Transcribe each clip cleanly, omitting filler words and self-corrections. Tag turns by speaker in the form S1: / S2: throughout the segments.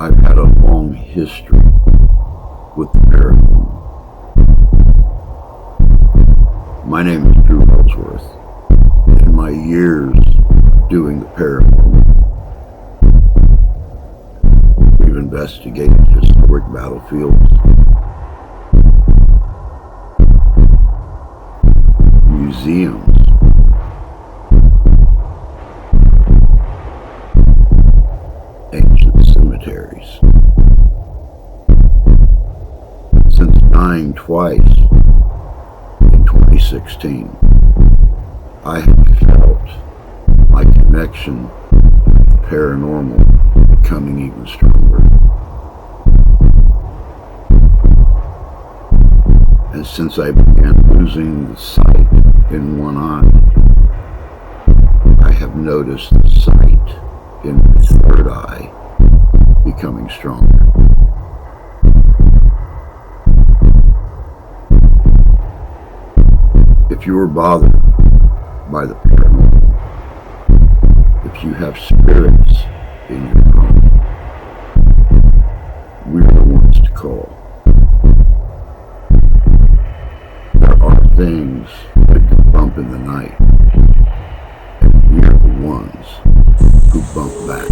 S1: I've had a long history with the paranormal. My name is Drew Ellsworth. In my years doing the paranormal, we've investigated historic battlefields, museums, ancient cemeteries. Since dying twice in 2016, I have felt my connection with the paranormal becoming even stronger. And since I began losing the sight in one eye, I have noticed the sight in my third eye becoming stronger. If you are bothered by the paranormal, if you have spirits in your home, we are the ones to call. There are things that can bump in the night, and we are the ones who bump back.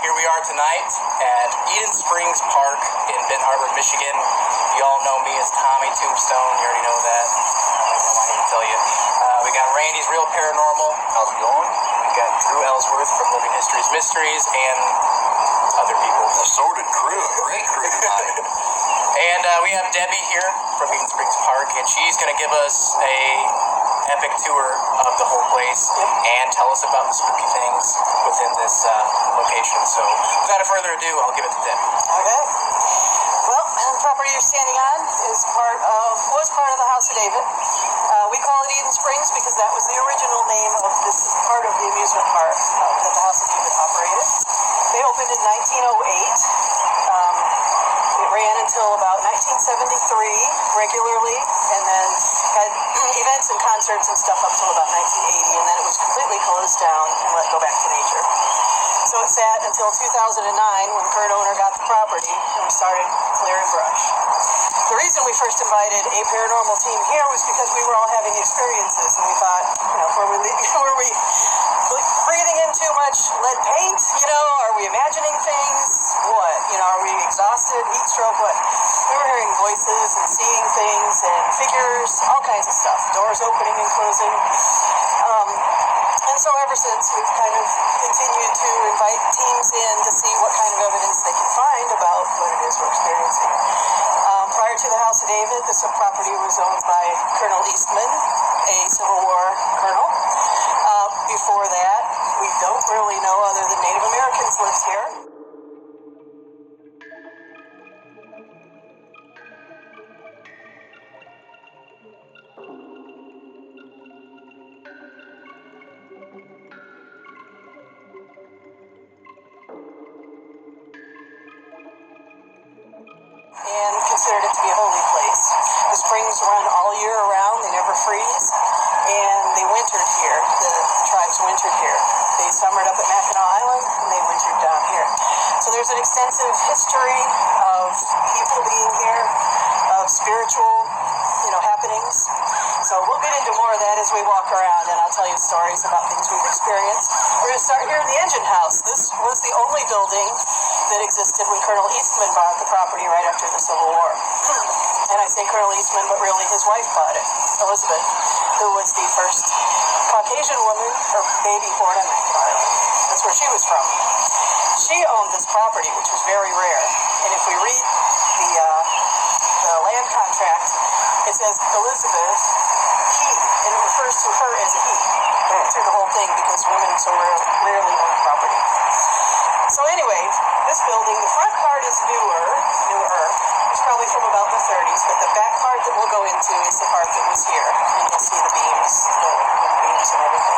S2: Here we are tonight at Eden Springs Park in Benton Harbor, Michigan. You all know me as Tommy Tombstone. You already know that. I don't know why I need to tell you. We got Randy's Real Paranormal. How's it going? We got Drew Ellsworth from Living History's Mysteries and other people.
S3: Assorted crew. A great crew tonight.
S2: And we have Debbie here from Eden Springs Park, and she's going to give us a epic tour of the whole place and tell us about the spooky things within this location. So without further ado, I'll give it to Debbie.
S4: Okay. Well, the property you're standing on was part of the House of David. We call it Eden Springs because that was the original name of this part of the amusement park that the House of David operated. They opened in 1908. It ran until about 1973 regularly, and then had events and concerts and stuff up till about 1980, and then it was completely closed down and let go back to nature. So it sat until 2009 when the current owner got the property and we started clearing brush. The reason we first invited a paranormal team here was because we were all having experiences, and we thought, were we breathing in too much lead paint? Are we imagining things? What? Are we exhausted, heat stroke? What? We were hearing voices and seeing things and figures, all kinds of stuff, doors opening and closing. And so ever since, we've kind of continued to invite teams in to see what kind of evidence they can find about what it is we're experiencing. Prior to the House of David, this property was owned by Colonel Eastman, a Civil War colonel. Before that, we don't really know other than Native Americans lived here. And considered it to be a holy place. The springs run all year around, they never freeze, and they wintered here. The tribes wintered here. They summered up at Mackinac Island, and they wintered down here. So there's an extensive history of people being here, of spiritual, happenings. So we'll get into more of that as we walk around, and I'll tell you stories about things we've experienced. We're going to start here in the engine house. This was the only building that existed when Colonel Eastman bought the property right after the Civil War. And I say Colonel Eastman, but really his wife bought it, Elizabeth, who was the first Caucasian woman or baby born on Mackinac Island. That's where she was from. She owned this property, which was very rare. And if we read the land contract, it says Elizabeth, he, and it refers to her as a he through the whole thing because women so rarely own property. So anyway, this building, the front part is newer. It's probably from about the 30s, but the back part that we'll go into is the part that was here, and you'll see doors and everything.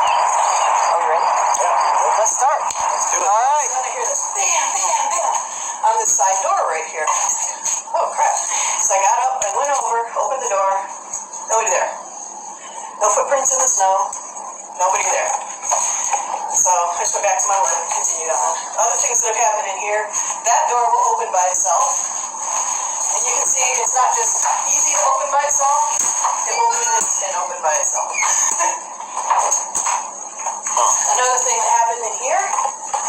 S4: Are we ready?
S3: Yeah.
S4: Let's start.
S3: Let's do it.
S4: All right. I hear this bam, bam, bam on this side door right here. Oh, crap. So I got up, I went over, opened the door. Nobody there. No footprints in the snow. Nobody there. So I just went back to my work and continued on. Other things that have happened in here, that door will open by itself. And you can see it's not just easy to open by itself, it will move and open by itself. Another thing that happened in here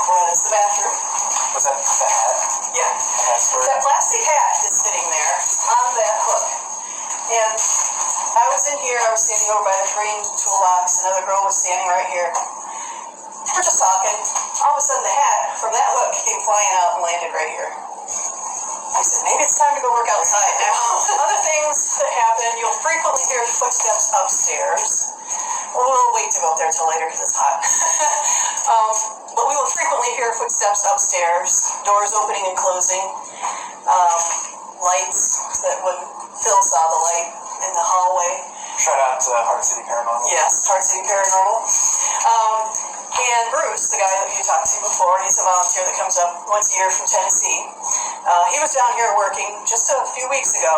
S4: was the bathroom.
S3: Was that the hat?
S4: Yeah.
S3: Password?
S4: That plastic hat is sitting there on that hook. And I was in here, I was standing over by the green toolbox, another girl was standing right here. We're just talking. All of a sudden the hat from that hook came flying out and landed right here. I said, maybe it's time to go work outside now. Other things that happen, you'll frequently hear footsteps upstairs. We'll wait to go up there until later because it's hot. But we will frequently hear footsteps upstairs, doors opening and closing, lights that when Phil saw the light in the hallway.
S3: Shout out to Heart City Paranormal.
S4: Yes, Heart City Paranormal. And Bruce, the guy that you talked to before, he's a volunteer that comes up once a year from Tennessee. He was down here working just a few weeks ago,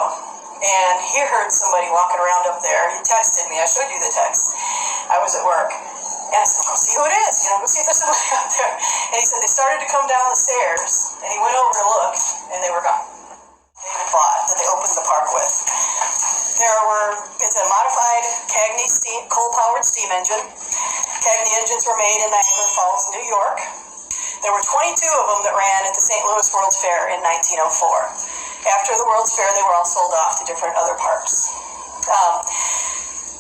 S4: and he heard somebody walking around up there. He texted me. I showed you the text. I was at work. And I said, go see who it is. Go see if there's somebody out there. And he said they started to come down the stairs, and he went over to look, and they were gone. David bought that they opened the park with. It's a modified Cagney coal-powered steam engine. Cagney engines were made in Niagara Falls, New York. There were 22 of them that ran at the St. Louis World's Fair in 1904. After the World's Fair, they were all sold off to different other parks.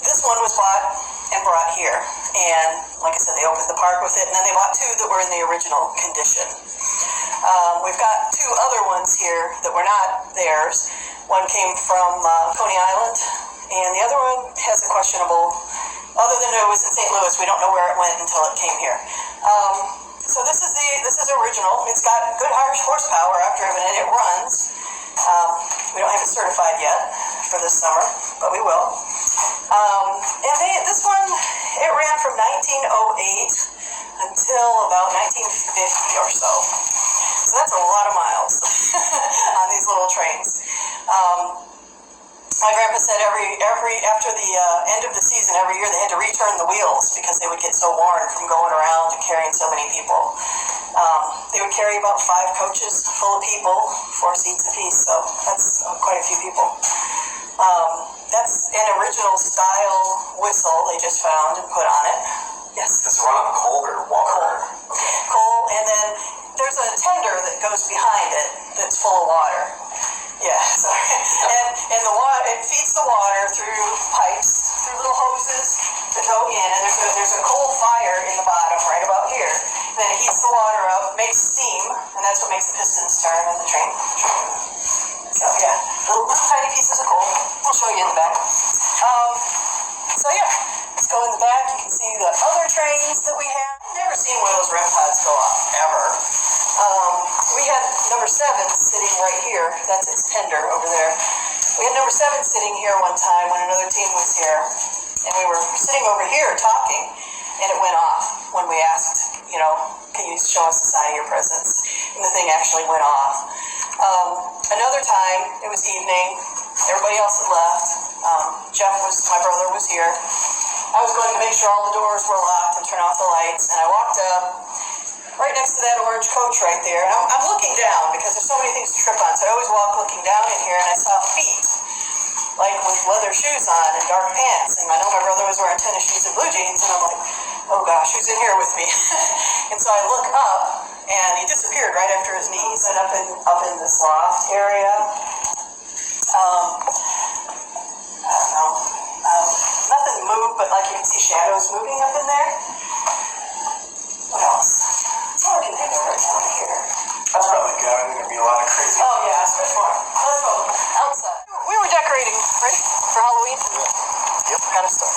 S4: This one was bought and brought here. And like I said, they opened the park with it, and then they bought two that were in the original condition. We've got two other ones here that were not theirs. One came from Coney Island, and the other one has a questionable, other than it was in St. Louis, we don't know where it went until it came here. So this is original. It's got good horsepower. I've driven it. It runs. We don't have it certified yet for this summer, but we will. And this one, it ran from 1908 until about 1950 or so. So that's a lot of miles on these little trains. My grandpa said after the end of the season every year they had to return the wheels because they would get so worn from going around and carrying so many people. They would carry about 5 coaches full of people, 4 seats apiece, so that's quite a few people. That's an original style whistle they just found and put on it. Yes?
S3: Does it run on coal or water?
S4: Coal, and then there's a tender that goes behind it that's full of water. Yeah, sorry. And the water, it feeds the water through pipes, through little hoses that go in, and there's a coal fire in the bottom right about here. Then it heats the water up, makes steam, and that's what makes the pistons turn in the train. So yeah, little tiny pieces of coal. I'll show you in the back. So yeah, let's go in the back. You can see the other trains that we have. I've never seen one of those REM pods go off, ever. We had number 7 sitting right here. That's its tender over there. We had number 7 sitting here one time when another team was here. And we were sitting over here talking, and it went off when we asked, can you show us the sign of your presence? And the thing actually went off. Another time, it was evening. Everybody else had left. My brother was here. I was going to make sure all the doors were locked and turn off the lights. And I walked up right next to that orange coach right there. And I'm looking down because there's so many things to trip on. So I always walk looking down in here, and I saw feet, like with leather shoes on and dark pants. And I know my brother was wearing tennis shoes and blue jeans. And I'm like, oh gosh, who's in here with me? And so I look up, and he disappeared right after his knees. And up in this loft area, I don't know, nothing moved, but like you can see shadows moving up in there. What else? That's all I can think of right down here.
S3: That's probably good. I think there'd be a lot of crazy.
S4: Oh yeah, there's more. Let's go outside. We were decorating, ready for Halloween?
S3: Yep.
S4: Got to start.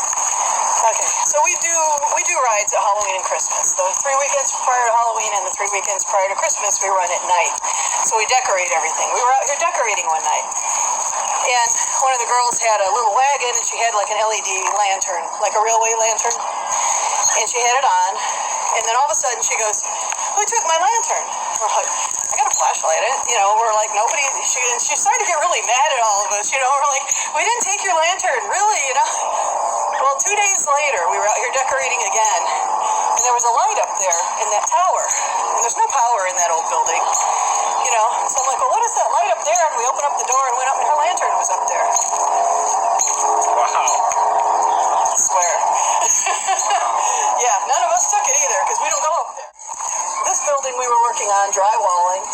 S4: Okay, so we do rides at Halloween and Christmas. The 3 weekends prior to Halloween and the 3 weekends prior to Christmas, we run at night. So we decorate everything. We were out here decorating one night. And one of the girls had a little wagon, and she had like an LED lantern, like a railway lantern. And she had it on, and then all of a sudden she goes, "Who took my lantern?" We're like, "I got a flashlight." We're like, nobody. She started to get really mad at all of us. We're like, "We didn't take your lantern, really." Well, 2 days later, we were out here decorating again, and there was a light up there in that tower, and there's no power in that old building. So I'm like, "Well, what is that light up there?" And we opened up the door and went up, and her lantern was up there.
S3: Wow.
S4: I swear. Yeah, none of us took it either because we don't go up there. This building we were working on drywalling,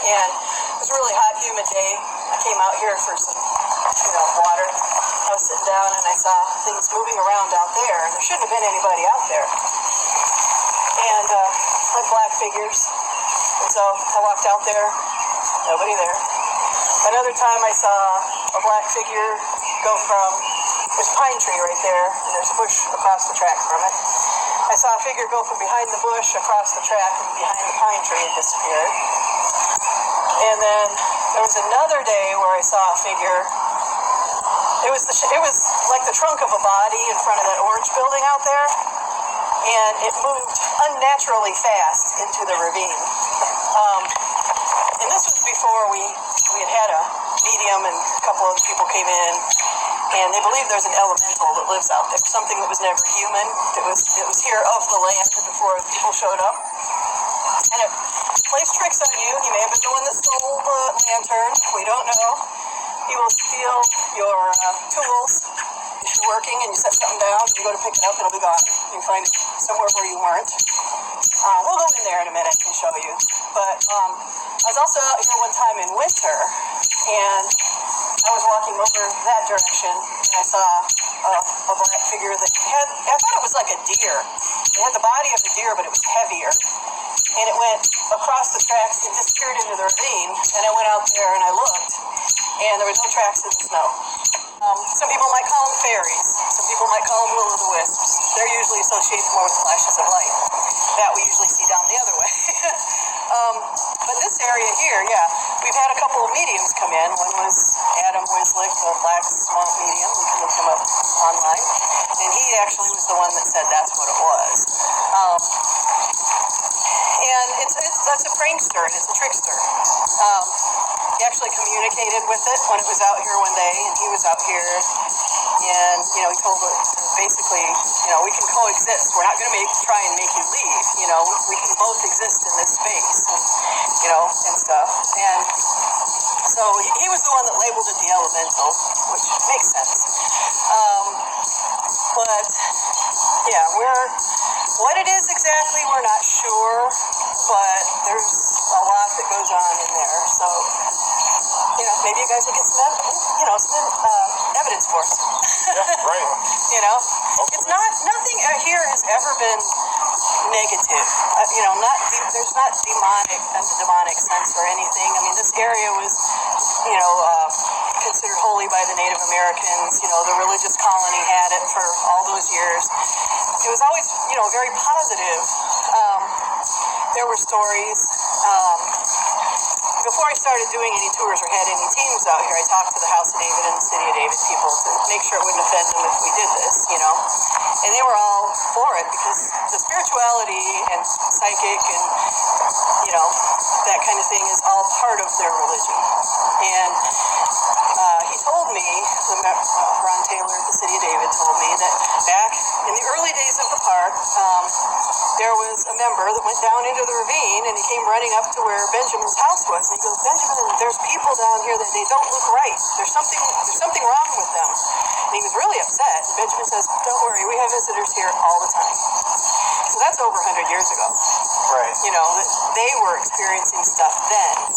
S4: and it was a really hot, humid day. I came out here for some, water. I was sitting down and I saw things moving around out there. There shouldn't have been anybody out there. And like black figures. And so I walked out there, nobody there. Another time I saw a black figure go from, there's a pine tree right there, and there's a bush across the track from it. I saw a figure go from behind the bush across the track and behind the pine tree and disappeared. And then there was another day where I saw a figure. It was like the trunk of a body in front of that orange building out there, and it moved unnaturally fast into the ravine. And this was before we had a medium and a couple of people came in, and they believe there's an elemental that lives out there, something that was never human, that was here of the land before people showed up. And it plays tricks on you. He may have been the one that stole the lantern. We don't know. He will steal your tools if you're working and you set something down. You go to pick it up, it'll be gone. You can find it somewhere where you weren't. We'll go in there in a minute and show you. But I was also out here one time in winter, and I was walking over that direction, and I saw a black figure that had, I thought it was like a deer. It had the body of a deer, but it was heavier. And it went across the tracks and disappeared into the ravine. And I went out there and I looked, and there was no tracks in the snow. Some people might call them fairies. Some people might call them will-o'-the-wisps. They're usually associated more with flashes of light. That we usually see down the other way. But this area here, yeah, we've had a couple of mediums come in. One was Adam Wislick, the Black Swamp medium. You can look him up online. And he actually was the one that said that's what it was. And that's a prankster, and it's a trickster. He actually communicated with it when it was out here one day, and he was out here, and, he told it, basically, we can coexist. We're not going to try and make you leave, we can both exist in this space, and, and stuff. And so he was the one that labeled it the elemental, which makes sense. But, yeah, what it is exactly, we're not sure, but there's a lot that goes on in there. So, maybe you guys will get some evidence for us.
S3: Yeah, right.
S4: It's nothing here has ever been negative. There's not demonic sense or anything. I mean, this area was, considered holy by the Native Americans. The religious colony had it for all those years. It was always, very positive. There were stories. Before I started doing any tours or had any teams out here, I talked to the House of David and the City of David people to make sure it wouldn't offend them if we did this, And they were all for it because the spirituality and psychic and, that kind of thing is all part of their religion. And he told me, Ron Taylor at the City of David told me that back in the early days of the park, there was a member that went down into the ravine and he came running up to where Benjamin's house was. And he goes, "Benjamin, there's people down here that they don't look right. There's something wrong with them." And he was really upset. And Benjamin says, "Don't worry, we have visitors here all the time." So that's over 100 years ago.
S3: Right.
S4: They were experiencing stuff then.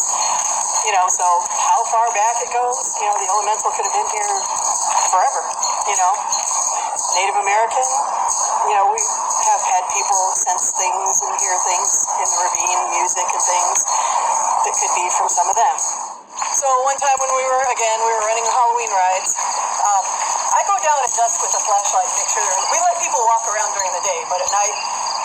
S4: So how far back it goes, the elemental could have been here forever, Native American, we have had people sense things and hear things in the ravine, music and things that could be from some of them. So one time when we were running Halloween rides, I go down at dusk with a flashlight, make sure, we let people walk around during the day, but at night,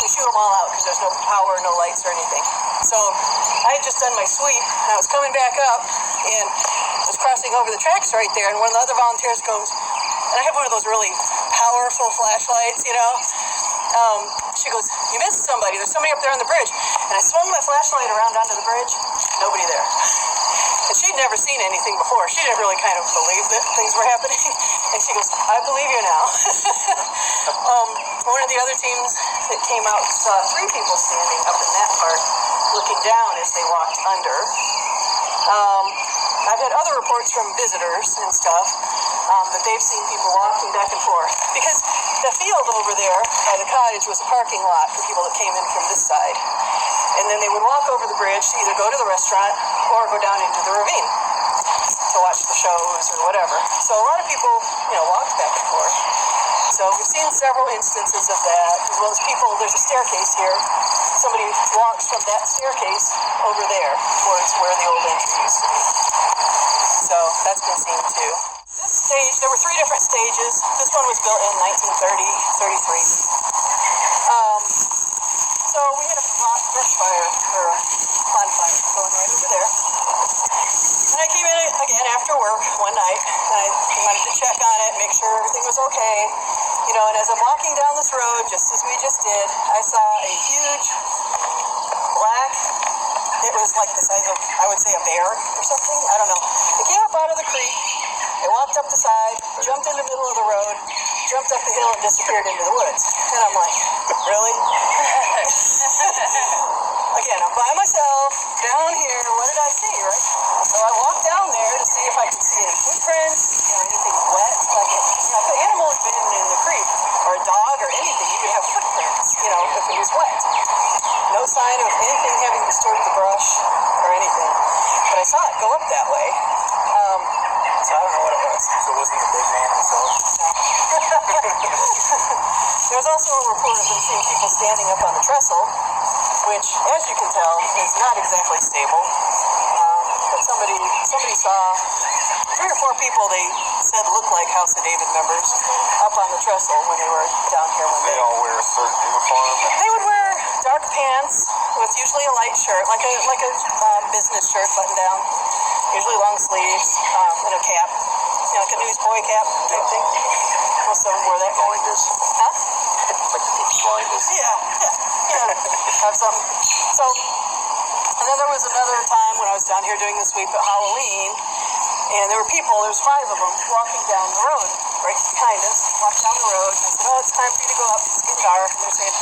S4: we shoot them all out because there's no power, no lights or anything. So I had just done my sweep, and I was coming back up, and I was crossing over the tracks right there, and one of the other volunteers goes, and I have one of those really powerful flashlights, She goes, you missed somebody. There's somebody up there on the bridge. And I swung my flashlight around onto the bridge. Nobody there. And she'd never seen anything before. She didn't really kind of believe that things were happening. And she goes, I believe you now. One of the other teams that came out saw 3 people standing up in that part, looking down as they walked under. I've had other reports from visitors and stuff that they've seen people walking back and forth. Because the field over there by the cottage was a parking lot for people that came in from this side. And then they would walk over the bridge to either go to the restaurant or go down into the ravine to watch the shows or whatever. So a lot of people, walked back and forth. So we've seen several instances of that, as well as people, there's a staircase here. Somebody walks from that staircase over there towards where the old entry used to be. So that's been seen too. This stage, there were 3 different stages. This one was built in 1933. So we had a brush fire, or bonfire, going right over there. And I came in again after work one night, and I wanted to check on it, make sure everything was okay. And as I'm walking down this road, just as we just did, I saw a huge black, it was like the size of, I would say, a bear or something. I don't know. It came up out of the creek. It walked up the side, jumped in the middle of the road, jumped up the hill, and disappeared into the woods. And I'm like, really? Again, I'm by myself, down here, what did I see, right? So I walked down there to see if I could see any footprints, anything wet. Like, if an animal had been in the creek, or a dog, or anything, you would have footprints, if it was wet. No sign of anything having disturbed the brush, or anything. But I saw it go up that way. So I don't know what it was.
S2: So was he a big man himself?
S4: There was also a report of them seeing people standing up on the trestle, which, as you can tell, is not exactly stable. But somebody saw 3 or 4 people they said looked like House of David members up on the trestle when they were down here one day.
S3: They all wear a certain uniform.
S4: They would wear dark pants with usually a light shirt, like a business shirt buttoned down, usually long sleeves, and a cap, like a newsboy cap type thing. Most of them wore that.
S3: Blinders.
S4: Huh?
S3: Like the blinders.
S4: Yeah. Have some. So, and then there was another time when I was down here doing the sweep at Halloween, and there were 5 of them walking down the road, right behind us, walked down the road, and I said, it's time for you to go up, it's getting dark, and they're saying,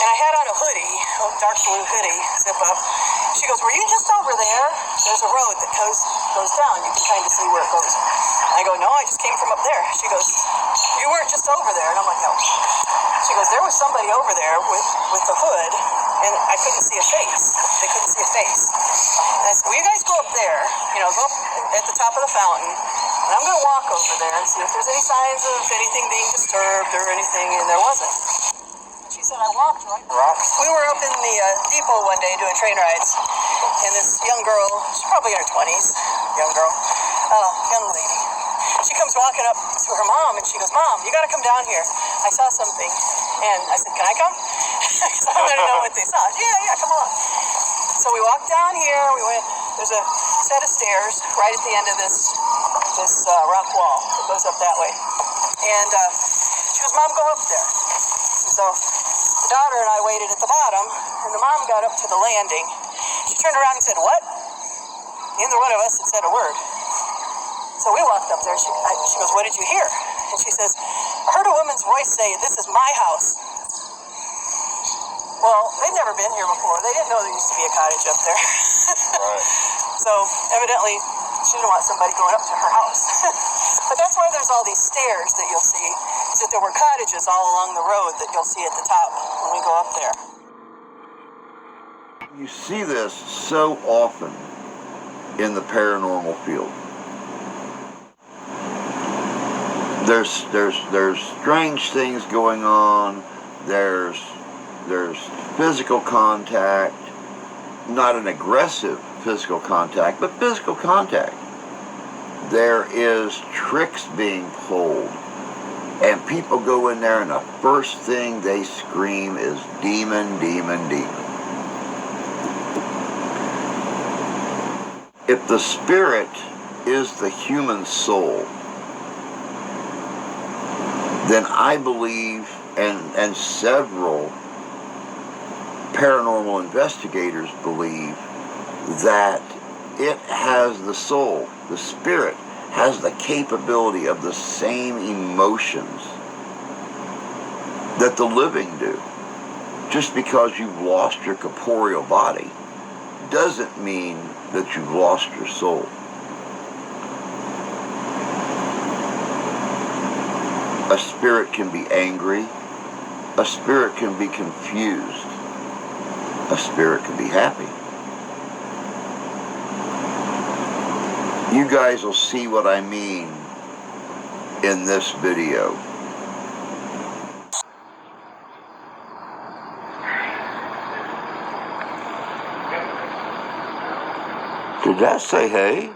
S4: and I had on a hoodie, a dark blue hoodie, zip up. She goes, were you just over there? There's a road that goes down, you can kind of see where it goes. I go, no, I just came from up there. She goes, you weren't just over there, and I'm like, no. She goes, there was somebody over there with the hood, and I couldn't see a face. They couldn't see a face. And I said, well, you guys go up there, go up at the top of the fountain, and I'm going to walk over there and see if there's any signs of anything being disturbed or anything, and there wasn't. And she said, I walked right there. We were up in the depot one day doing train rides, and this young girl, she's probably in her 20s, young lady. She comes walking up to her mom, and she goes, Mom, you got to come down here. I saw something. And I said, can I come? Because I wanted to know what they saw. Yeah, come on. So we walked down here. We went. There's a set of stairs right at the end of this rock wall that goes up that way. And she goes, Mom, go up there. And so the daughter and I waited at the bottom, and the mom got up to the landing. She turned around and said, what? Neither one of us had said a word. So we walked up there. She goes, what did you hear? And she says, I heard a woman's voice say, this is my house. Well, they'd never been here before. They didn't know there used to be a cottage up there.
S3: Right.
S4: So evidently, she didn't want somebody going up to her house. But that's why there's all these stairs that you'll see, is that there were cottages all along the road that you'll see at the top when we go up there.
S1: You see this so often in the paranormal field. There's strange things going on. There's physical contact, not an aggressive physical contact, but physical contact. There is tricks being pulled, and people go in there, and the first thing they scream is demon, demon, demon. If the spirit is the human soul, then I believe and several paranormal investigators believe that it has the soul, the spirit has the capability of the same emotions that the living do. Just because you've lost your corporeal body doesn't mean that you've lost your soul. A spirit can be angry. A spirit can be confused. A spirit can be happy. You guys will see what I mean in this video. Did that say hey?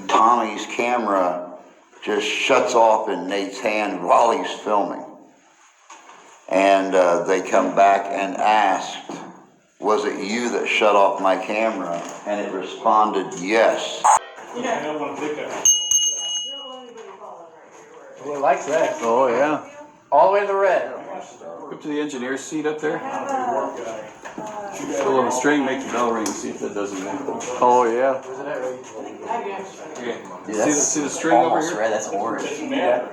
S1: Tommy's camera just shuts off in Nate's hand while he's filming. And they come back and asked, was it you that shut off my camera? And it responded, yes.
S5: I don't want to pick up.
S6: Well, it likes that.
S7: Oh, yeah.
S6: All the way to the red.
S7: Up to the engineer's seat up there. Pull on the string, make the bell ring, see if that doesn't ring. Oh, yeah.
S6: Dude,
S7: See the string over
S6: almost
S7: here?
S6: red. That's orange.
S5: Yeah.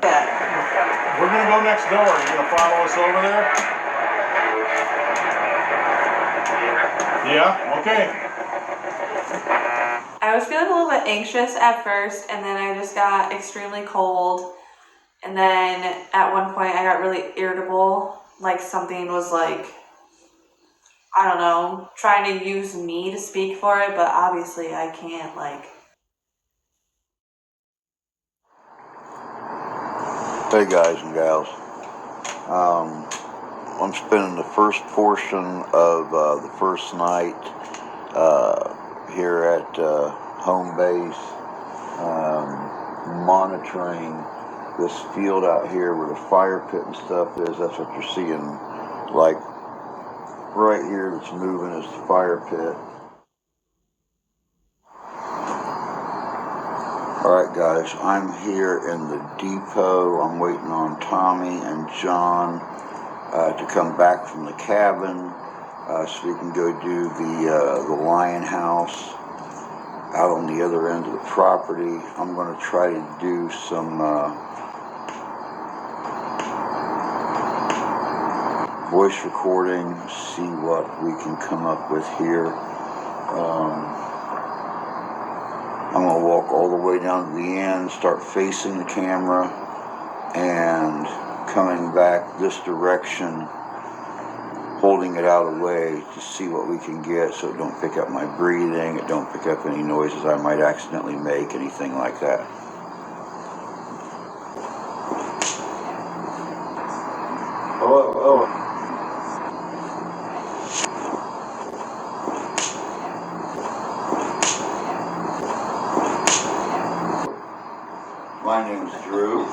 S5: We're gonna go next door. You gonna follow us over there? Yeah, okay.
S8: I was feeling a little bit anxious at first, and then I just got extremely cold. And then at one point I got really irritable, like something was like, I don't know, trying to use me to speak for it, but obviously I can't, like.
S1: Hey guys and gals. I'm spending the first portion of the first night here at home base, monitoring this field out here where the fire pit and stuff is. That's what you're seeing, like right here that's moving is the fire pit. Alright guys, I'm here in the depot. I'm waiting on Tommy and John to come back from the cabin so we can go do the lion house out on the other end of the property. I'm going to try to do some voice recording, see what we can come up with here. I'm going to walk all the way down to the end, start facing the camera, and coming back this direction, holding it out of the way to see what we can get so it don't pick up my breathing, it don't pick up any noises I might accidentally make, anything like that. Oh. My name's Drew.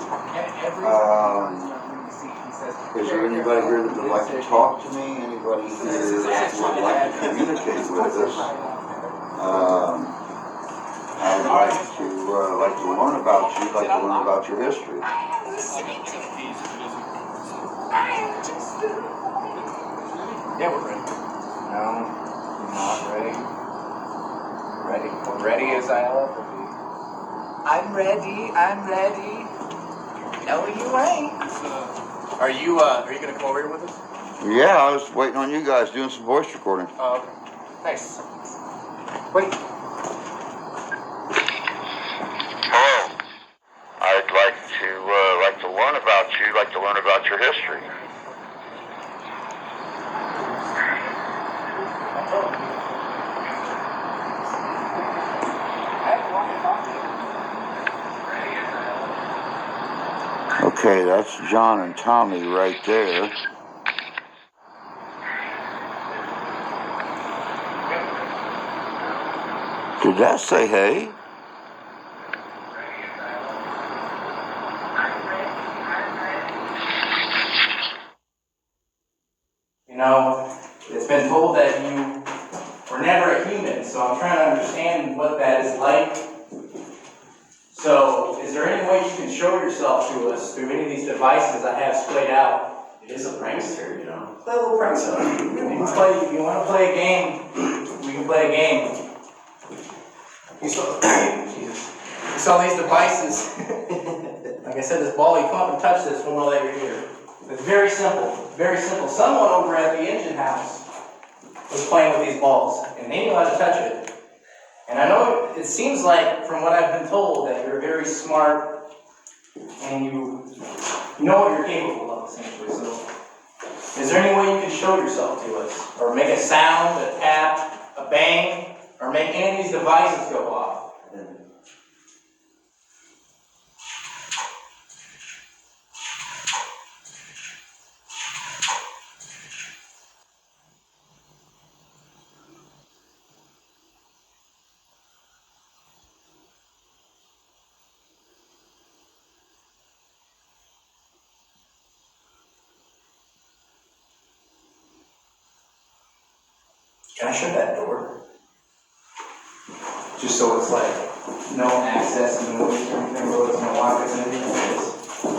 S1: Is there anybody here that would like to talk to me? Anybody here that would like to communicate with us? I'd like to learn about you, like to learn about your history.
S6: Yeah, we're ready. No, we're not ready. Ready. Ready as I'll ever be. I'm ready. No, you ain't. Are you gonna come over here with us?
S1: Yeah, I was waiting on you guys doing some voice recording.
S6: Oh, okay. Nice. Wait.
S1: Hello. I'd like to learn about you, like to learn about your history. Okay, that's John and Tommy right there. Did that say hey?
S2: You know, it's been told that you were never a human, so I'm trying to understand what that is like. So, is there any way you can show yourself to us through any of these devices I have splayed out? It is a prankster, you know. Play a little prankster. If you want to play a game, we can play a game. You saw, Jesus. You saw these devices. Like I said, this ball, you come up and touch this, we'll know that you're here. It's very simple, very simple. Someone over at the engine house was playing with these balls, and they knew how to touch it. And I know it seems like, from what I've been told, that you're very smart, and you know what you're capable of, essentially. So, is there any way you can show yourself to us? Or make a sound, a tap, a bang, or make any of these devices go off? Can I shut that door? Just so it's like no access and no noise or anything, or it's no lockers and anything like this.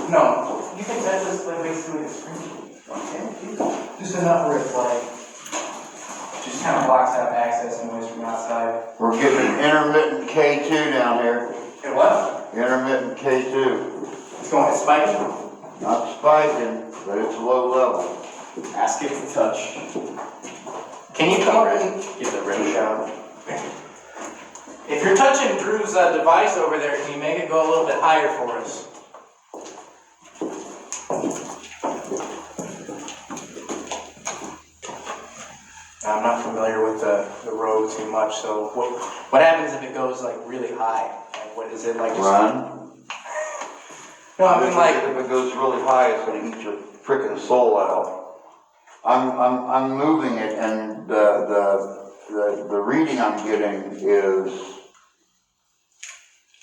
S2: No. You think that just like basically a screen? Okay. Just enough where it's like just kind of blocks out access and noise from outside.
S1: We're getting intermittent K2 down here.
S2: Okay, what?
S1: Intermittent K2.
S2: It's going, it's spiking?
S1: Not spiking, but it's low level.
S2: Ask it to touch. Can you come up and
S3: Get the rim shot.
S2: if you're touching Drew's device over there, can you make it go a little bit higher for us? I'm not familiar with the road too much, so what happens if it goes like really high? Like what is it like?
S1: Run.
S2: No, I mean like
S1: if it goes really high, it's going to eat your frickin' soul out. I'm moving it, and the reading I'm getting is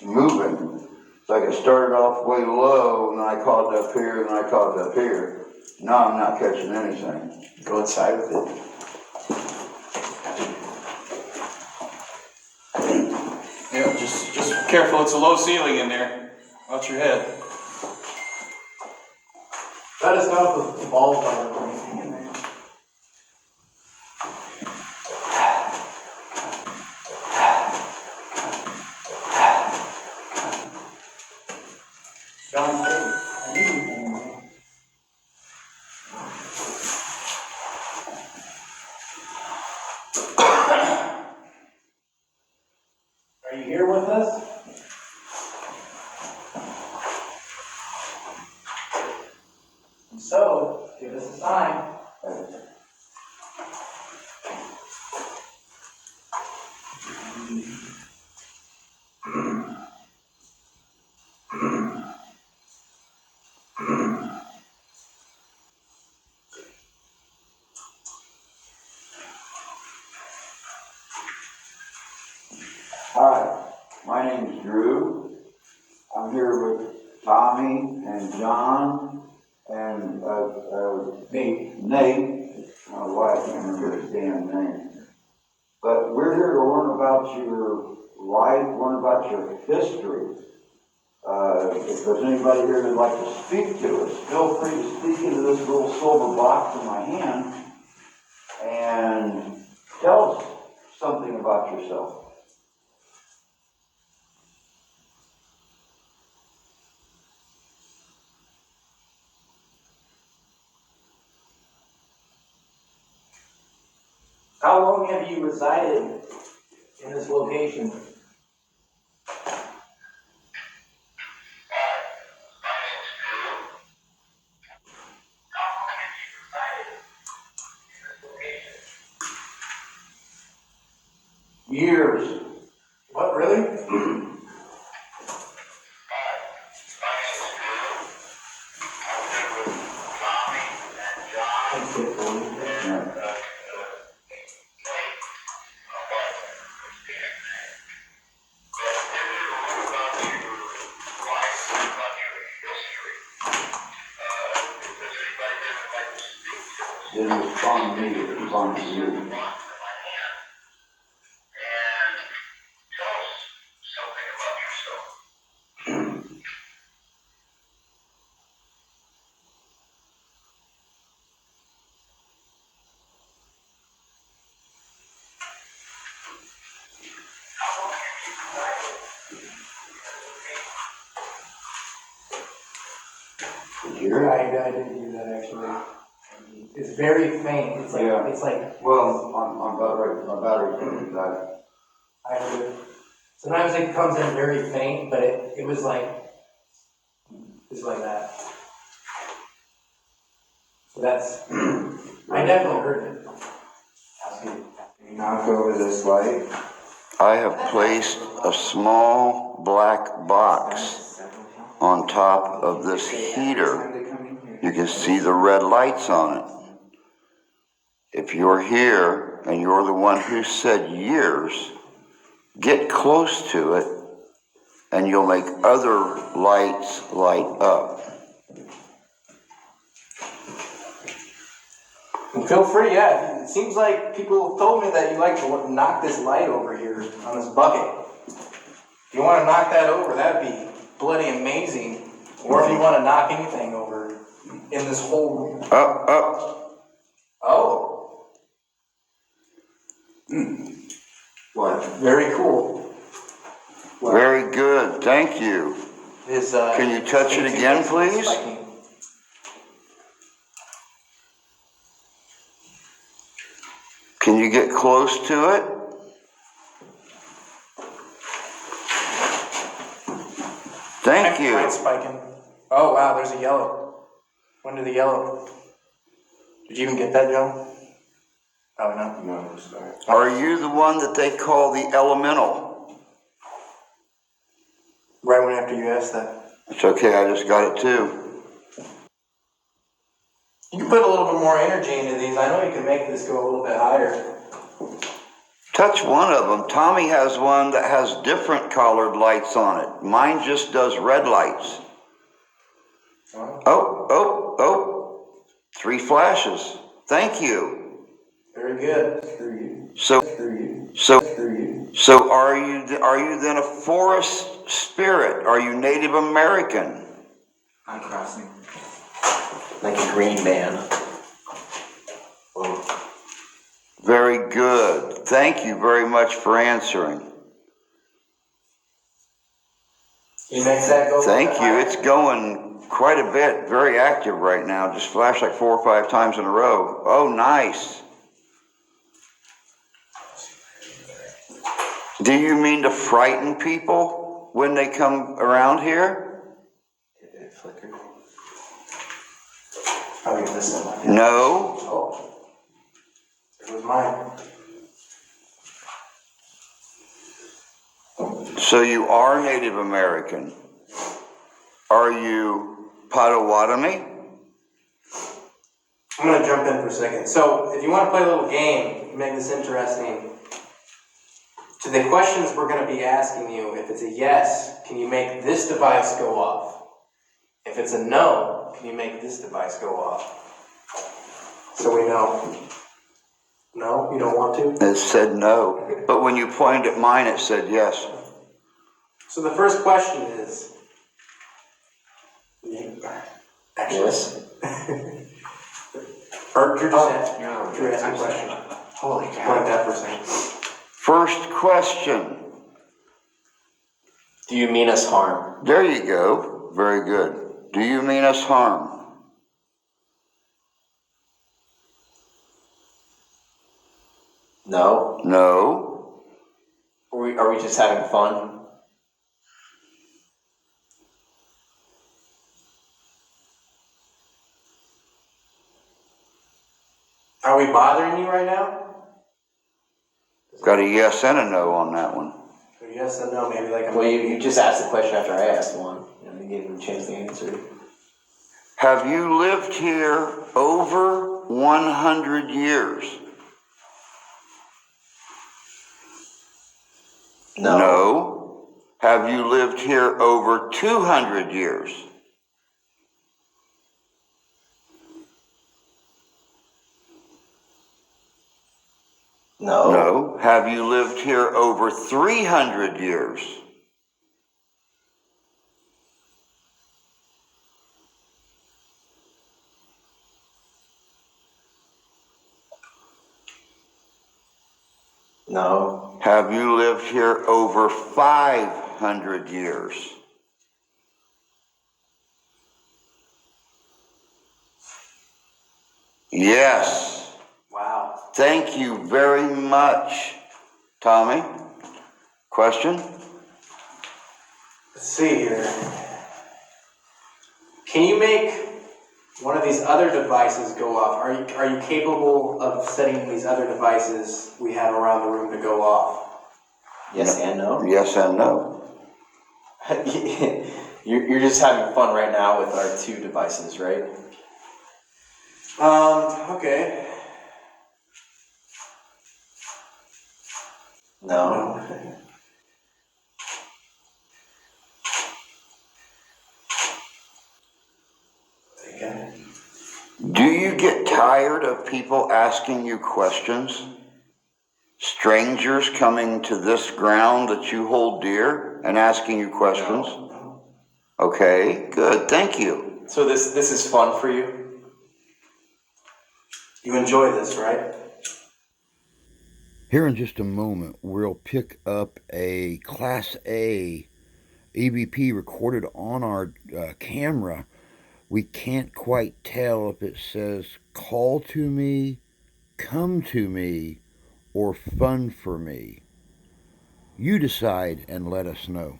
S1: moving. It's like it started off way low, and then I caught it up here, and then I caught it up here. Now I'm not catching anything.
S2: go inside with it.
S7: Yeah, just careful, it's a low ceiling in there. Watch your head.
S2: Let us know if the balls are anything in there. John, I need anything. Are you here with us? If so, give us a sign.
S1: Hi, my name is Drew. I'm here with Tommy and John and Nate. My wife, I can't remember his damn name. But we're here to learn about your life, learn about your history. If there's anybody here who'd like to speak to us, feel free to speak into this little silver box in my hand and tell us something about yourself.
S2: How long have you resided in this location?
S1: Years.
S2: What, really?
S1: It was on me, it was on you.
S2: I didn't do that actually. It's very faint. It's like
S1: Yeah.
S2: it's like
S1: Well, my battery died.
S2: I heard it. Sometimes it comes in very faint, but it was like that. So that's I definitely heard it.
S6: Knock over this light.
S1: I have placed a small black box on top of this heater. You can see the red lights on it. If you're here and you're the one who said years, get close to it and you'll make other lights light up.
S2: Feel free, yeah. It seems like people told me that you like to knock this light over here on this bucket. If you want to knock that over, that'd be bloody amazing. Or if you want to knock anything over in this whole room.
S1: Up.
S2: Oh.
S6: What?
S2: Very cool.
S1: Very good. Thank you.
S2: Can
S1: you touch it again, please? Can you get close to it? Thank you.
S2: Right spiking. Oh wow, there's a yellow. When did the yellow? Did you even get that, Joe? Oh no.
S6: No, I'm sorry.
S1: Are you the one that they call the elemental?
S2: Right when after you asked that.
S1: It's okay, I just got it too.
S2: You can put a little bit more energy into these. I know you can make this go a little bit higher.
S1: Touch one of them. Tommy has one that has different colored lights on it. Mine just does red lights. Oh. 3 flashes. Thank you.
S2: Very good.
S1: So are you then a forest spirit? Are you Native American?
S6: I'm crossing.
S2: Like a green man.
S1: Very good. Thank you very much for answering.
S2: You make that go.
S1: Thank you. It's going quite a bit. Very active right now. Just flashed like 4 or 5 times in a row. Oh, nice. Do you mean to frighten people when they come around here?
S2: It flickered. Probably this one.
S1: No.
S2: Oh. It was mine.
S1: So you are Native American. Are you Potawatomi?
S2: I'm going to jump in for a second. So, if you want to play a little game, make this interesting. To the questions we're going to be asking you, if it's a yes, can you make this device go off? If it's a no, can you make this device go off? So we know. No? You don't want to?
S1: It said no. But when you pointed at mine, it said yes.
S2: So the first question is... Yes. Or you're just asking a question.
S6: Holy
S2: Like
S6: cow.
S2: that for a second.
S1: First question.
S2: Do you mean us harm?
S1: There you go. Very good. Do you mean us harm?
S2: No.
S1: No.
S2: Are we just having fun? Are we bothering you right now?
S1: Got a yes and a no on that one.
S2: Yes and no, maybe like a... Well, you just asked the question after I asked one. You gave him a chance to answer.
S1: Have you lived here over 100 years? No. Have you lived here over 200 years?
S6: No.
S1: No. Have you lived here over 300 years?
S6: No.
S1: Have you lived here over 500 years? Yes.
S2: Wow.
S1: Thank you very much. Tommy, question?
S2: Let's see here. Can you make one of these other devices go off? Are you capable of setting these other devices we have around the room to go off?
S6: Yes and no.
S1: Yes and no.
S6: You're just having fun right now with our 2 devices, right?
S2: Okay.
S6: No.
S2: Okay.
S1: Do you get tired of people asking you questions? Strangers coming to this ground that you hold dear and asking you questions?
S2: No.
S1: Okay, good, thank you.
S6: So this is fun for you?
S2: You enjoy this, right?
S1: Here in just a moment, we'll pick up a Class A EVP recorded on our camera. We can't quite tell if it says call to me, come to me, or fun for me. You decide and let us know.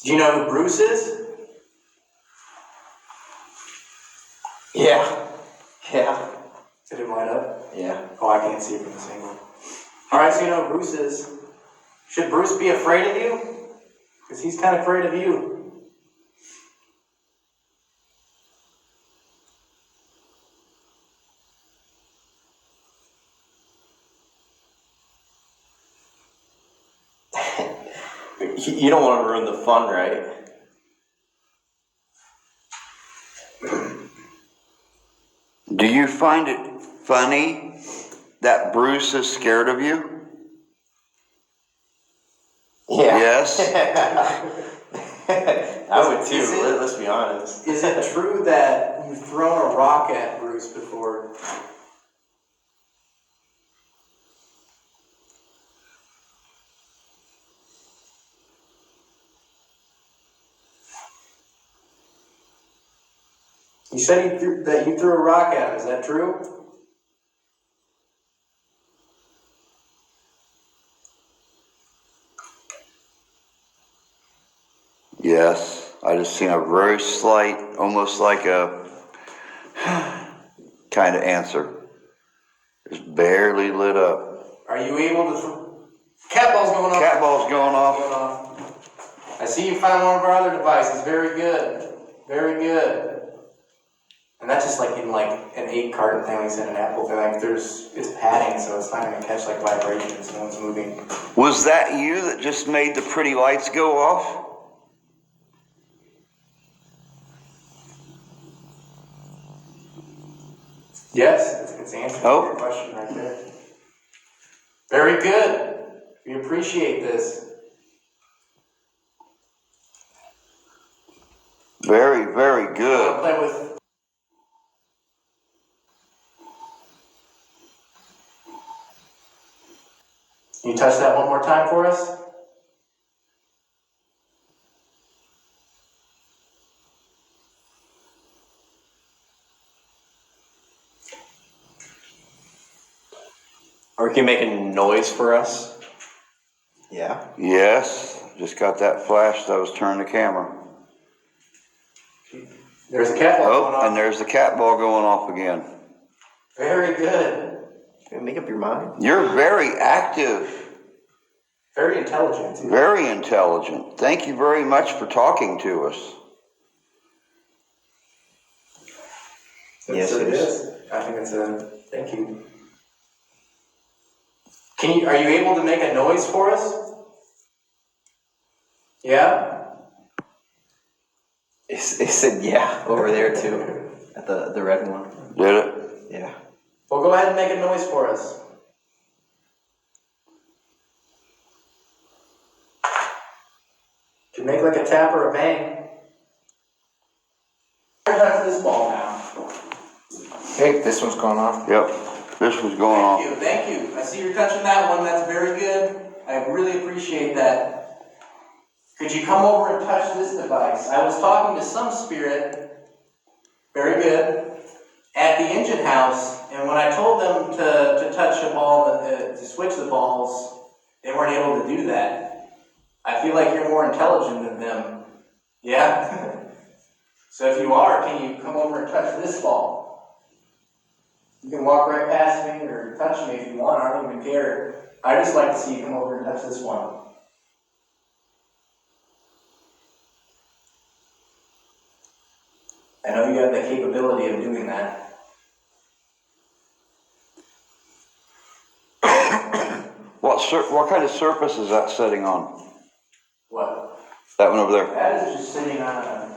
S2: Do you know who Bruce is?
S6: Yeah. Yeah.
S2: Did it light up?
S6: Yeah.
S2: Oh, I can't see it from this angle. Alright, so you know who Bruce is. Should Bruce be afraid of you? Because he's kind of afraid of you.
S6: You don't want to ruin the fun, right?
S1: Do you find it funny that Bruce is scared of you?
S6: Yeah.
S1: Yes?
S6: I would too, let's be honest.
S2: Is it true that you've thrown a rock at Bruce before? You said that you threw a rock at him. Is that true?
S1: Yes. I just seen a very slight, almost like a kind of answer. Just barely lit up.
S2: Are you able to? Cat ball's going off.
S1: Cat ball's going off.
S2: Going off. I see you found one of our other devices. Very good. Very good. And that's just like in like an 8 carton thing we send an Apple thing. Like it's padding, so it's not gonna catch like vibrations. No one's moving.
S1: Was that you that just made the pretty lights go off?
S2: Yes, it's answering your question right there. Very good. We appreciate this.
S1: Very, very good.
S2: I'll play with. Can you touch that one more time for us?
S6: Or can you make a noise for us? Yeah.
S1: Yes. Just got that flash that was turning the camera.
S2: There's a cat ball going off.
S1: And there's the cat ball going off again.
S2: Very good.
S6: Make up your mind.
S1: You're very active.
S2: Very intelligent, too.
S1: Very intelligent. Thank you very much for talking to us.
S6: Yes, it is. I think it's a thank you. Are you able to make a noise for us? Yeah?
S9: It said yeah over there too, at the red one.
S1: Did it?
S9: Yeah.
S6: Well, go ahead and make a noise for us. You can make like a tap or a bang. Touch this ball now.
S9: Okay, this one's going off.
S1: Yep. This was going on.
S6: Thank you. I see you're touching that one. That's very good. I really appreciate that. Could you come over and touch this device? I was talking to some spirit, very good, at the engine house, and when I told them to touch the ball, to switch the balls, they weren't able to do that. I feel like you're more intelligent than them. Yeah? So if you are, can you come over and touch this ball? You can walk right past me or touch me if you want. I don't even care. I just like to see you come over and touch this one. I know you have the capability of doing that.
S1: What kind of surface is that sitting on?
S6: What?
S1: That one over there?
S6: That is just sitting on a...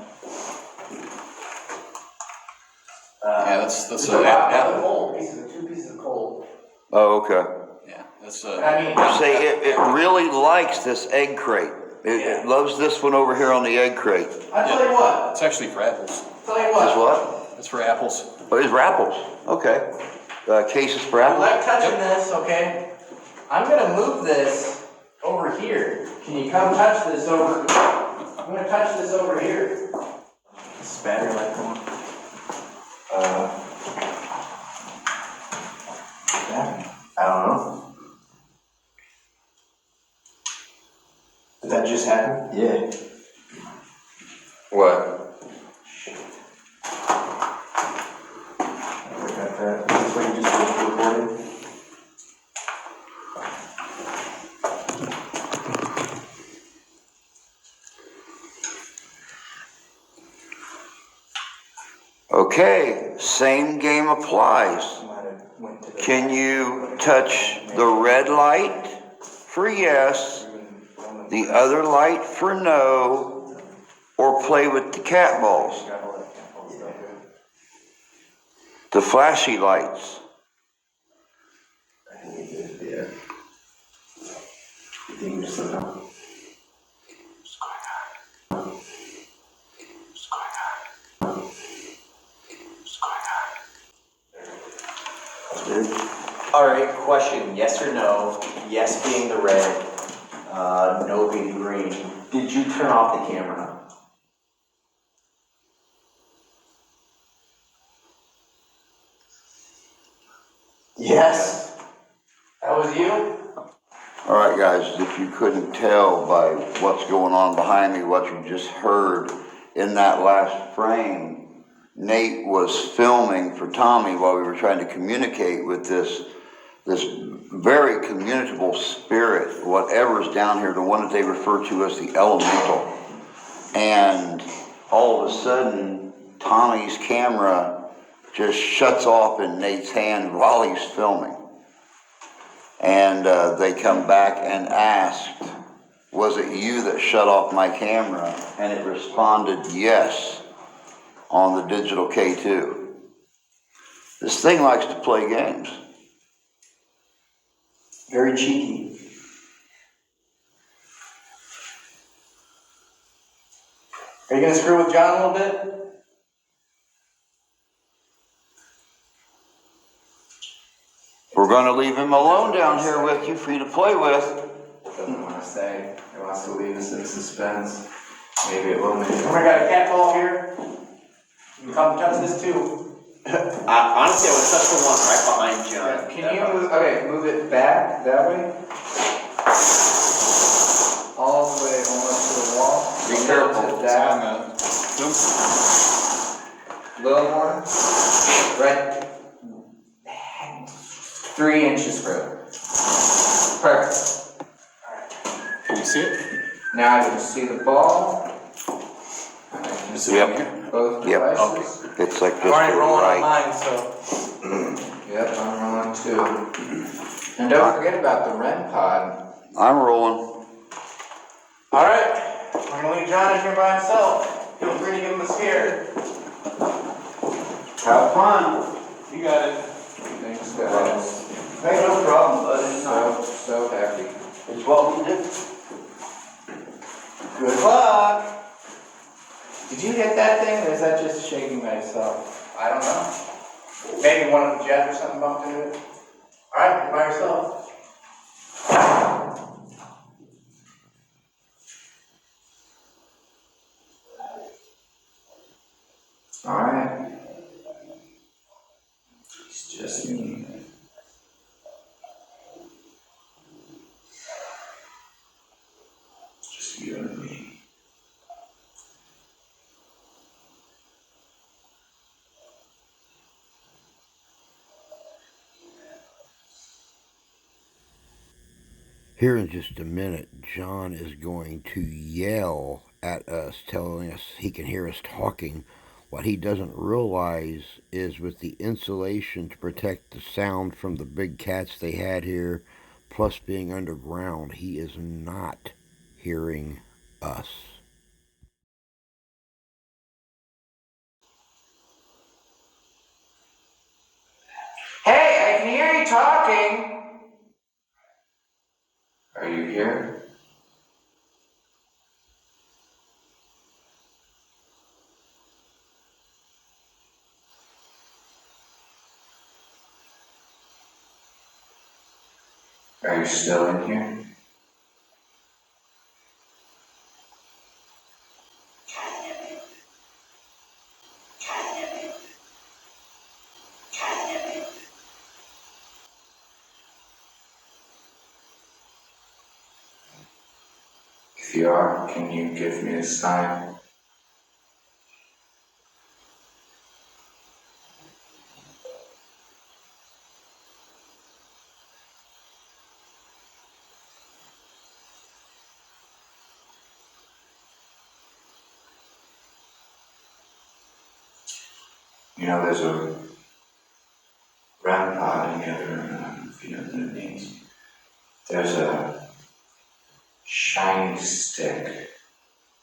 S7: Yeah, that's
S6: it's
S7: a
S6: a rock,
S7: yeah.
S6: coal, two pieces of coal.
S1: Oh, okay.
S7: Yeah, that's
S6: I mean,
S1: Say it really likes this egg crate. It loves this one over here on the egg crate.
S6: I'll tell you what.
S7: It's actually for apples.
S6: Tell you
S1: Is
S6: what.
S1: what?
S7: It's for apples.
S1: Oh, it's for apples. Okay. Cases for
S6: I
S1: apples.
S6: like touching this, okay? I'm gonna move this over here. Can you come touch this over? I'm gonna touch this over here. This battery light going. I don't know. Did that just happen?
S9: Yeah. What?
S6: I got that. That's what you just recorded.
S1: Okay, same game applies. Can you touch the red light for yes, the other light for no, or play with the cat balls? The flashy lights.
S9: Yeah. You think just look up? Alright, question, yes or no? Yes being the red, no being green. Did you turn off the camera? Yes.
S6: That was you?
S1: All right, guys, if you couldn't tell by what's going on behind me, what you just heard in that last frame, Nate was filming for Tommy while we were trying to communicate with this very communicable spirit, whatever's down here, the one that they refer to as the elemental. And all of a sudden, Tommy's camera just shuts off in Nate's hand while he's filming. And they come back and asked, was it you that shut off my camera? And it responded yes on the digital K2. This thing likes to play games.
S6: Very cheeky. Are you gonna screw with John a little bit?
S1: We're going to leave him alone down here with you for you to play with.
S6: Doesn't want to say. He wants to leave us in suspense. Maybe it will. Maybe. I got a cat ball here. You can come touch this too.
S9: Honestly, I would touch the one right behind John.
S6: Can you move? Okay, move it back that way. All the way almost to the wall.
S9: Be careful.
S7: It's on the
S6: Little more. Right. 3 inches through. Perfect.
S7: Can you see it?
S6: Now I can see the ball. I can
S7: Is it on
S1: Yep.
S7: here?
S6: Both
S1: Yep.
S6: devices?
S1: It's like
S2: I'm
S1: just
S2: already
S1: to the
S2: rolling on
S1: right.
S2: mine, so.
S6: Yep, I'm rolling too. And don't forget about the REM pod.
S1: I'm rolling.
S2: Alright, we're gonna leave John in here by himself. Feel free to give him a scare.
S6: Have fun.
S7: You got it.
S6: Thanks, guys.
S1: Hey, no problem, bud.
S6: So happy.
S1: It's what we do.
S6: Good luck. Did you hit that thing, or is that just shaking by itself?
S2: I don't know. Maybe one of the jets or something bumped into it. Alright, you're by yourself.
S6: Alright. It's just me. Just you and me.
S1: Here in just a minute, John is going to yell at us, telling us he can hear us talking. What he doesn't realize is with the insulation to protect the sound from the big cats they had here, plus being underground, he is not hearing us.
S6: Hey, I can hear you talking. Are you here? Are you still in here? If you are, can you give me a sign? You know, there's a round pod in the other room, if you know what it means. There's a shiny stick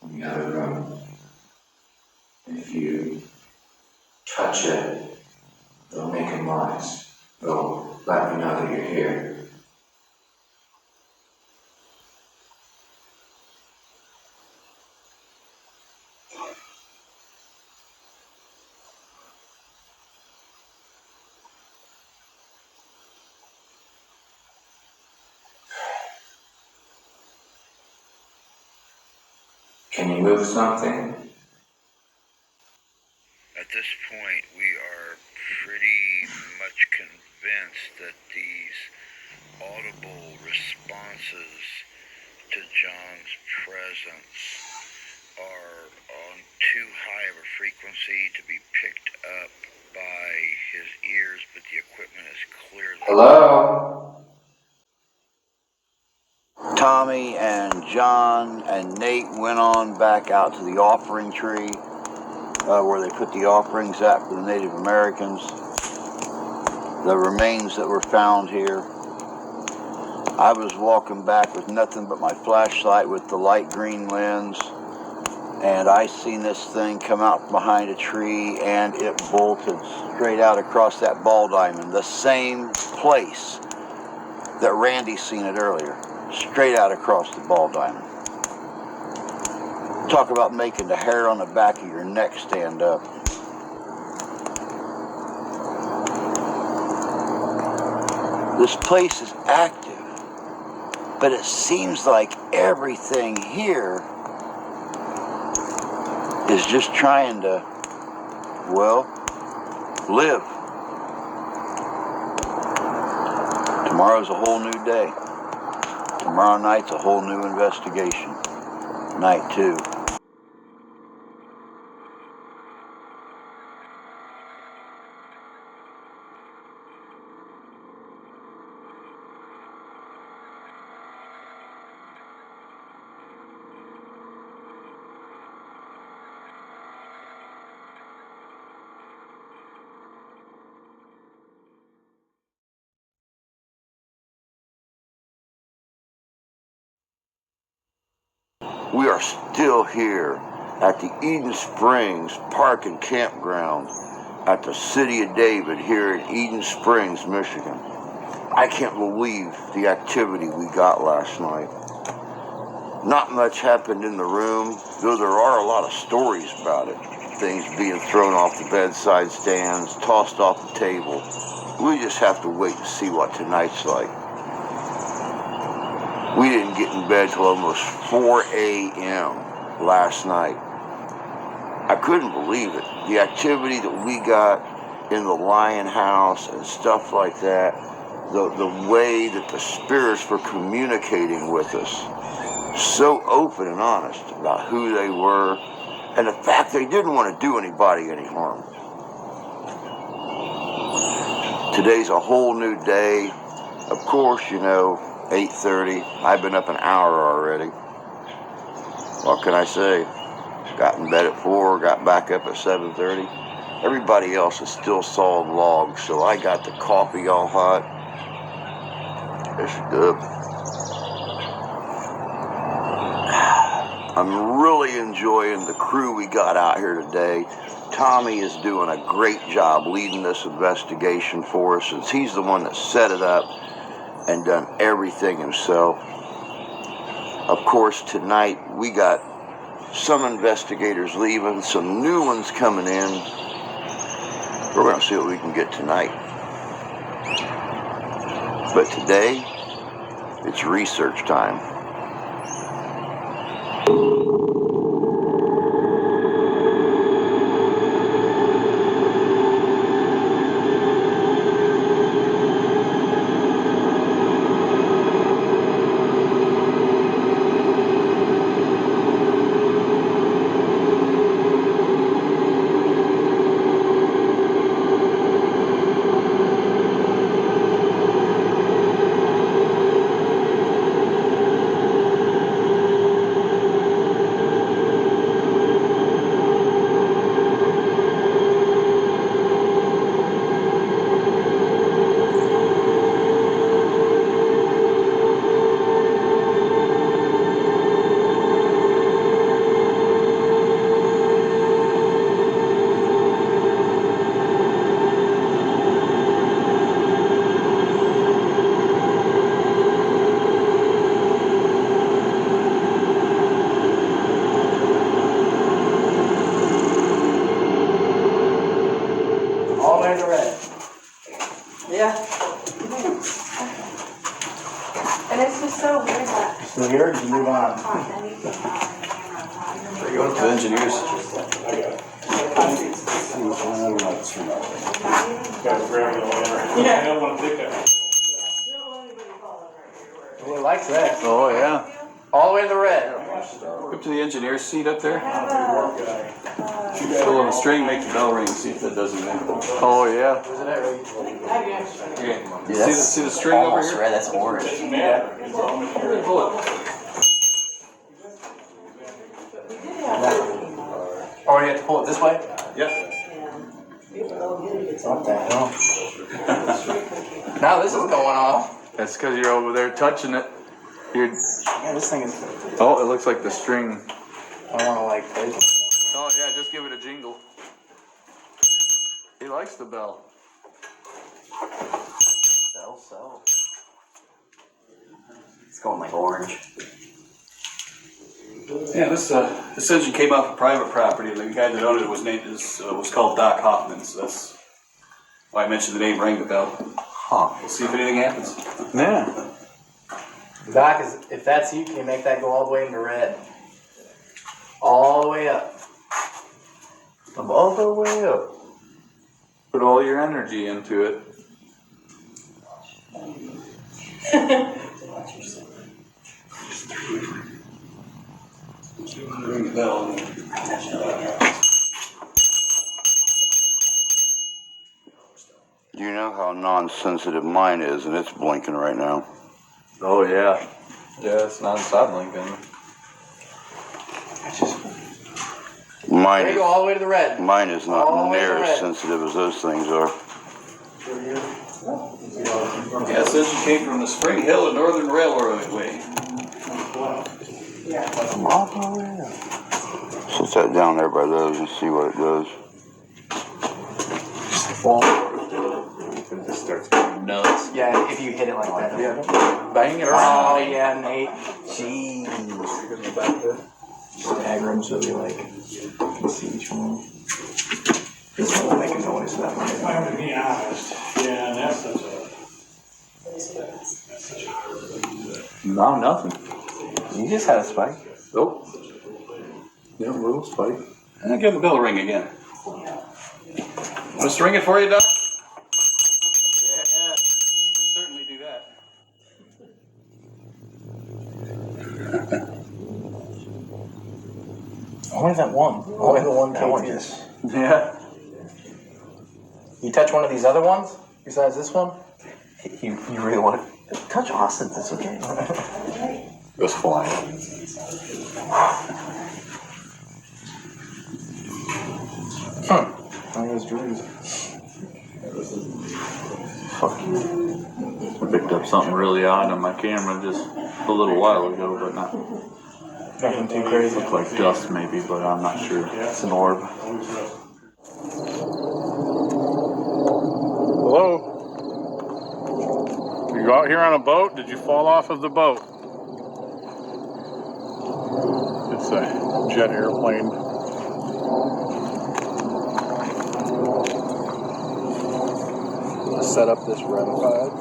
S6: in the other room. And if you touch it, it'll make a noise. It'll let me know that you're here. Can you move something?
S1: At this point, we are pretty much convinced that these audible responses to John's presence are on too high of a frequency to be picked up by his ears, but the equipment is clearly...
S6: Hello?
S1: Tommy and John and Nate went on back out to the offering tree where they put the offerings at for the Native Americans. The remains that were found here. I was walking back with nothing but my flashlight with the light green lens, and I seen this thing come out behind a tree and it bolted straight out across that ball diamond, the same place that Randy seen it earlier, straight out across the ball diamond. Talk about making the hair on the back of your neck stand up. This place is active, but it seems like everything here is just trying to, well, live. Tomorrow's a whole new day. Tomorrow night's a whole new investigation. Night 2. We are still here at the Eden Springs Park and Campground at the City of David here in Eden Springs, Michigan. I can't believe the activity we got last night. Not much happened in the room, though there are a lot of stories about it. Things being thrown off the bedside stands, tossed off the table. We just have to wait to see what tonight's like. We didn't get in bed till almost 4 a.m. last night. I couldn't believe it. The activity that we got in the Lion House and stuff like that, the way that the spirits were communicating with us, so open and honest about who they were, and the fact they didn't want to do anybody any harm. Today's a whole new day. Of course, 8:30. I've been up an hour already. What can I say? Got in bed at 4, got back up at 7:30. Everybody else is still sawing logs, so I got the coffee all hot. It's good. I'm really enjoying the crew we got out here today. Tommy is doing a great job leading this investigation for us, since he's the one that set it up and done everything himself. Of course, tonight we got some investigators leaving, some new ones coming in. We're going to see what we can get tonight. But today, it's research time.
S8: And it's just so weird that.
S5: Still here, you can move on.
S7: There you go, to the engineers.
S5: Yeah, I don't want to pick it.
S6: Who likes that?
S7: Oh, yeah.
S6: All the way to the red.
S7: Up to the engineer's seat up there. Pull on the string, make the bell ring, see if that does anything. Oh, yeah. Okay. See the string over here?
S9: Red, that's orange.
S7: Yeah. Pull it.
S6: Oh, you have to pull it this way?
S7: Yep.
S6: What the hell? Now this is going on.
S7: That's because you're over there touching it.
S6: Yeah, this thing is.
S7: Oh, it looks like the string.
S6: I don't want to take it.
S7: Oh, yeah, just give it a jingle. He likes the bell.
S9: So. It's going like orange.
S7: Yeah, this says you came off of private property. The guy that owned it was called Doc Hoffman, so that's why I mentioned the name rang the bell.
S9: Huh.
S7: We'll see if anything happens.
S9: Yeah.
S6: Doc, if that's you, can you make that go all the way into red? All the way up.
S9: All the way up.
S7: Put all your energy into it. Ring the bell.
S1: You know how non-sensitive mine is, and it's blinking right now.
S7: Oh, yeah. Yeah, it's non-stop blinking.
S1: Mine
S6: There you go, all the way to the red.
S1: Mine is
S6: All
S1: not
S6: the way
S1: near
S6: to
S1: as
S6: red.
S1: sensitive as those things are.
S7: Yeah, it says you came from the Spring Hill and Northern Railroad Way.
S1: Sit that down there by those and see what it does.
S6: It just starts going nuts.
S2: Yeah, if you hit it like that.
S6: Yeah. Bang it
S2: Oh,
S6: around.
S2: yeah, Nate.
S6: Jeez. Diagram so you like can see each one. It's not making noise that way.
S5: I have to be honest. Yeah, and that's such a.
S6: No, nothing. You just had a spike.
S7: Nope.
S6: Yeah, little spike.
S7: And give the bell a ring again. Want us to ring it for you, Doc? Yeah, you can certainly do that.
S2: Only that one. Only the one
S6: That one
S2: came
S6: is.
S7: Yeah.
S2: You touch one of these other ones besides this one?
S6: You really want to touch Austin's? It's okay.
S7: Goes flying.
S2: One of those dreams.
S6: Fuck you. I picked up something really odd on my camera just a little while ago, but not.
S2: Nothing too crazy.
S6: Looked like dust maybe, but I'm not sure. It's an orb.
S5: Hello? You out here on a boat? Did you fall off of the boat? It's a jet airplane.
S2: Set up this REM pod.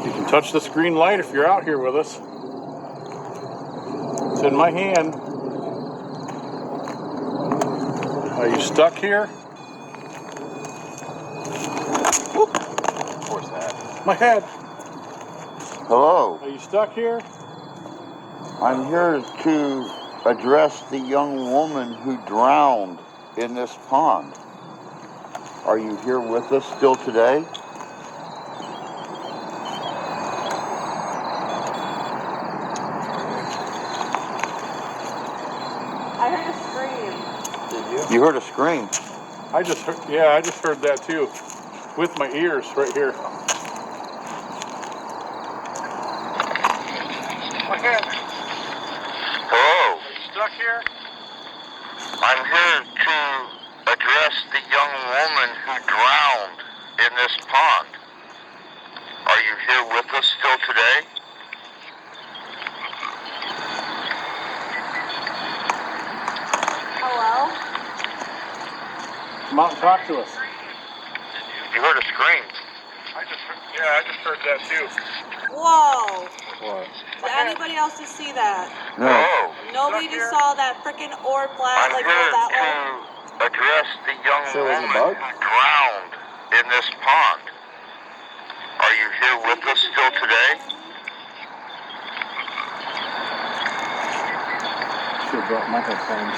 S5: You can touch this green light if you're out here with us. It's in my hand. Are you stuck here? Whoop.
S6: Of course that.
S5: My head.
S1: Hello.
S5: Are you stuck here?
S1: I'm here to address the young woman who drowned in this pond. Are you here with us still today?
S8: I heard a scream.
S6: Did you?
S1: You heard a scream.
S5: I just heard that too. With my ears right here. My head.
S1: Hello.
S5: Are you stuck here?
S1: I'm here to address the young woman who drowned in this pond. Are you here with us still today?
S8: Hello?
S5: Come out and talk to us.
S1: You heard a scream.
S5: I just heard that too.
S8: Whoa.
S6: What?
S8: Did anybody else just see that?
S1: No.
S8: Nobody
S5: Stuck
S8: just
S5: here?
S8: saw that freaking orb blast like go that way?
S1: Address the young
S6: So it was a
S1: woman
S6: bug?
S1: who drowned in this pond. Are you here with us still today?
S6: Should have brought my headphones.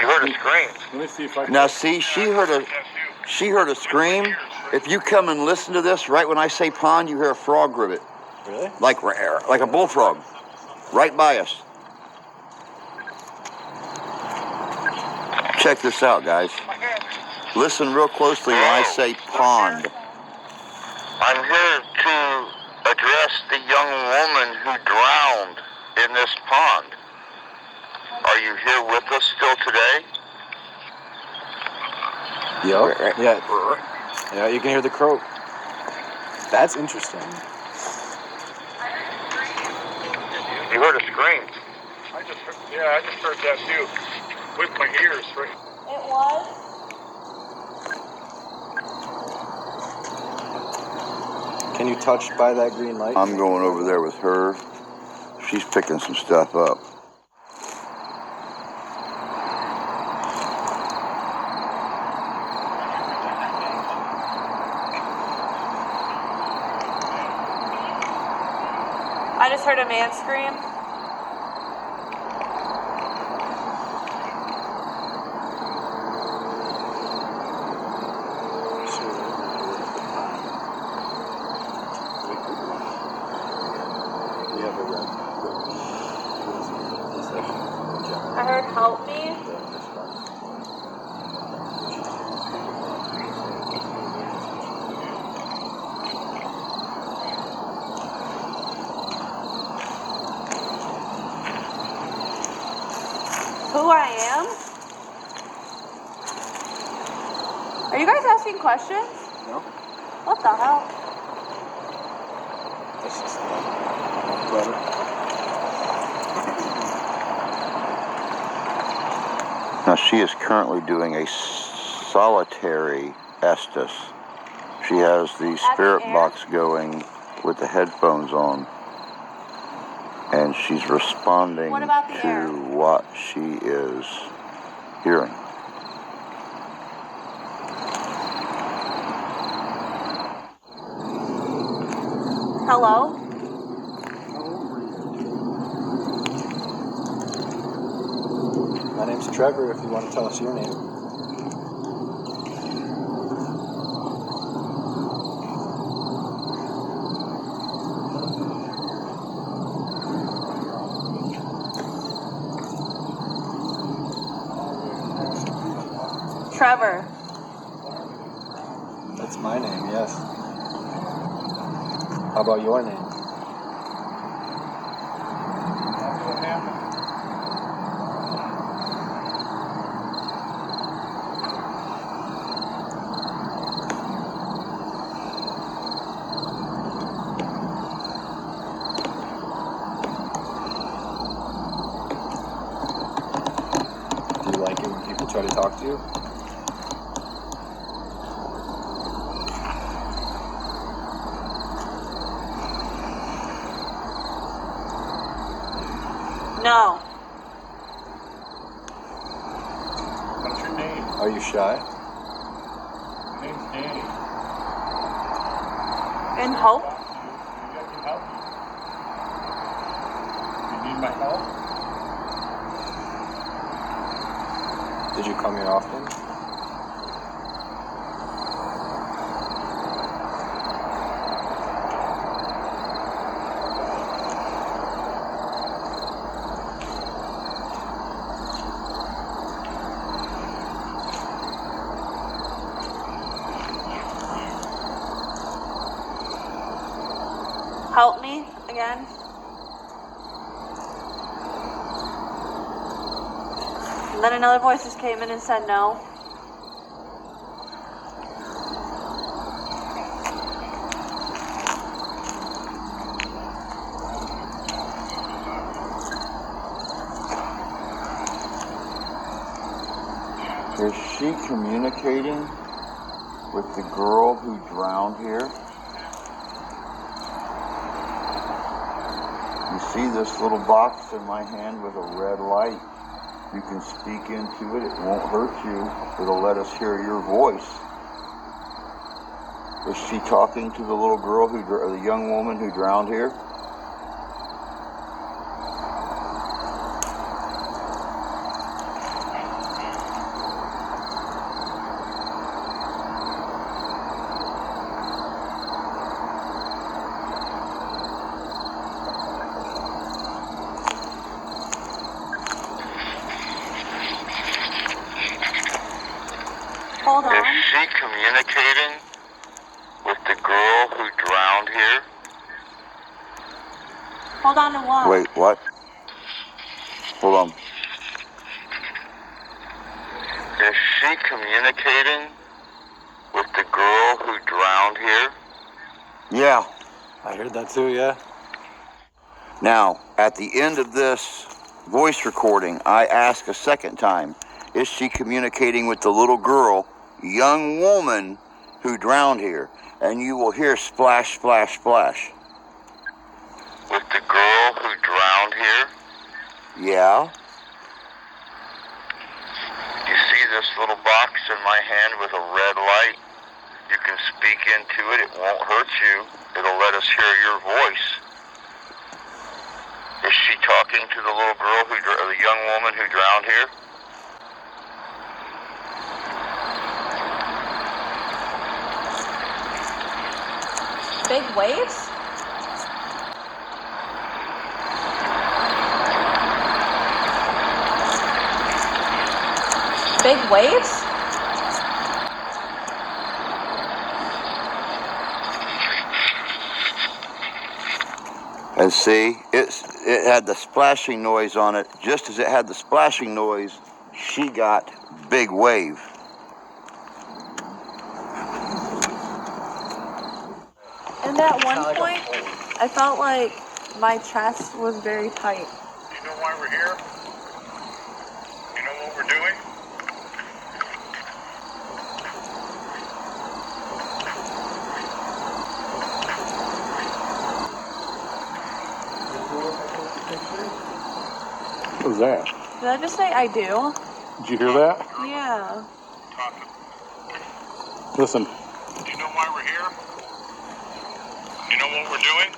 S1: You heard a scream.
S5: Let me see if I can.
S1: Now see, she heard a scream. If you come and listen to this, right when I say pond, you hear a frog ribbit.
S6: Really?
S1: Like a bullfrog. Right by us. Check this out, guys. Listen real closely when I say pond. I'm here to address the young woman who drowned in this pond. Are you here with us still today?
S6: Yep. Yeah. Yeah, you can hear the croak. That's interesting.
S1: You heard a scream.
S5: I just heard that too. With my ears right.
S8: It was?
S6: Can you touch by that green light?
S1: I'm going over there with her. She's picking some stuff up.
S8: I just heard a man scream. I heard help me. am? Are you guys asking questions?
S5: No.
S8: What the hell?
S5: That's just better.
S1: Now she is currently doing a solitary Estes. She has the spirit box going with the headphones on, and she's responding
S8: What about the
S1: to
S8: air?
S1: what she is hearing.
S8: Hello?
S3: My name's Trevor, if you want to tell us your name.
S8: Trevor.
S3: That's my name, yes. How about your name? Do you like it when people try to talk to you?
S8: No.
S5: What's your name?
S3: Are you shy?
S5: My name's Danny.
S8: In hope?
S5: Maybe I can help you. You need my help?
S3: Did you come here often?
S8: Help me again? And then another voice just came in and said no.
S1: Is she communicating with the girl who drowned here? You see this little box in my hand with a red light? You can speak into it. It won't hurt you. It'll let us hear your voice. Is she talking to the little girl the young woman who drowned here?
S8: Hold on.
S1: Is she communicating with the girl who drowned here?
S8: Hold on to what?
S1: Wait, what? Hold on. Is she communicating with the girl who drowned here? Yeah.
S3: I heard that too, yeah.
S1: Now, at the end of this voice recording, I ask a second time, is she communicating with the little girl, young woman who drowned here? And you will hear splash, splash, splash. With the girl who drowned here? Yeah. You see this little box in my hand with a red light? You can speak into it. It won't hurt you. It'll let us hear your voice. Is she talking to the little girl the young woman who drowned here?
S8: Big waves? Big waves?
S1: And see, it had the splashing noise on it. Just as it had the splashing noise, she got big wave.
S8: And at one point, I felt like my chest was very tight.
S5: You know why we're here? You know what we're doing? What was that?
S8: Did I just say I do?
S5: Did you hear that?
S8: Yeah.
S5: Listen. Do you know why we're here? You know what we're doing?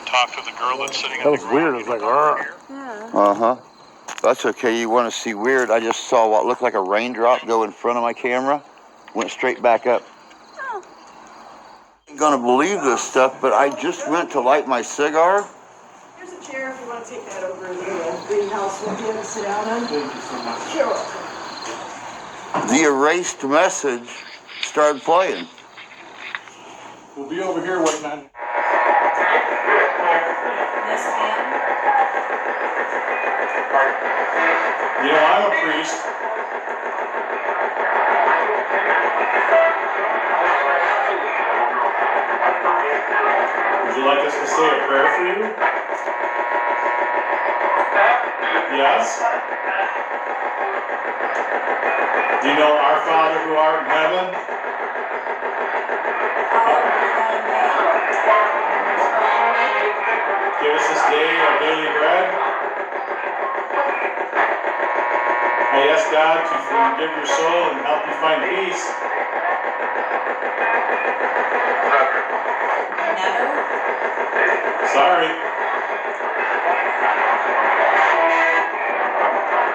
S5: Talk to the girl that's sitting on the ground. That was weird. It was like,
S8: Yeah.
S1: Uh-huh. That's okay. You want to see weird? I just saw what looked like a raindrop go in front of my camera. Went straight back up.
S8: Oh.
S1: I'm gonna believe this stuff, but I just went to light my cigar.
S4: Here's a chair if you want to take that over to the greenhouse with you to sit down on. Thank you so much. Sure.
S1: The erased message started playing.
S5: we'll be over here waiting on.
S8: This man.
S5: You know, I'm a priest. Would you like us to say a prayer for you? Yes? Do you know our Father who art in heaven? Give us this day our daily bread. I ask God to forgive your soul and help you find peace.
S8: Never.
S5: Sorry.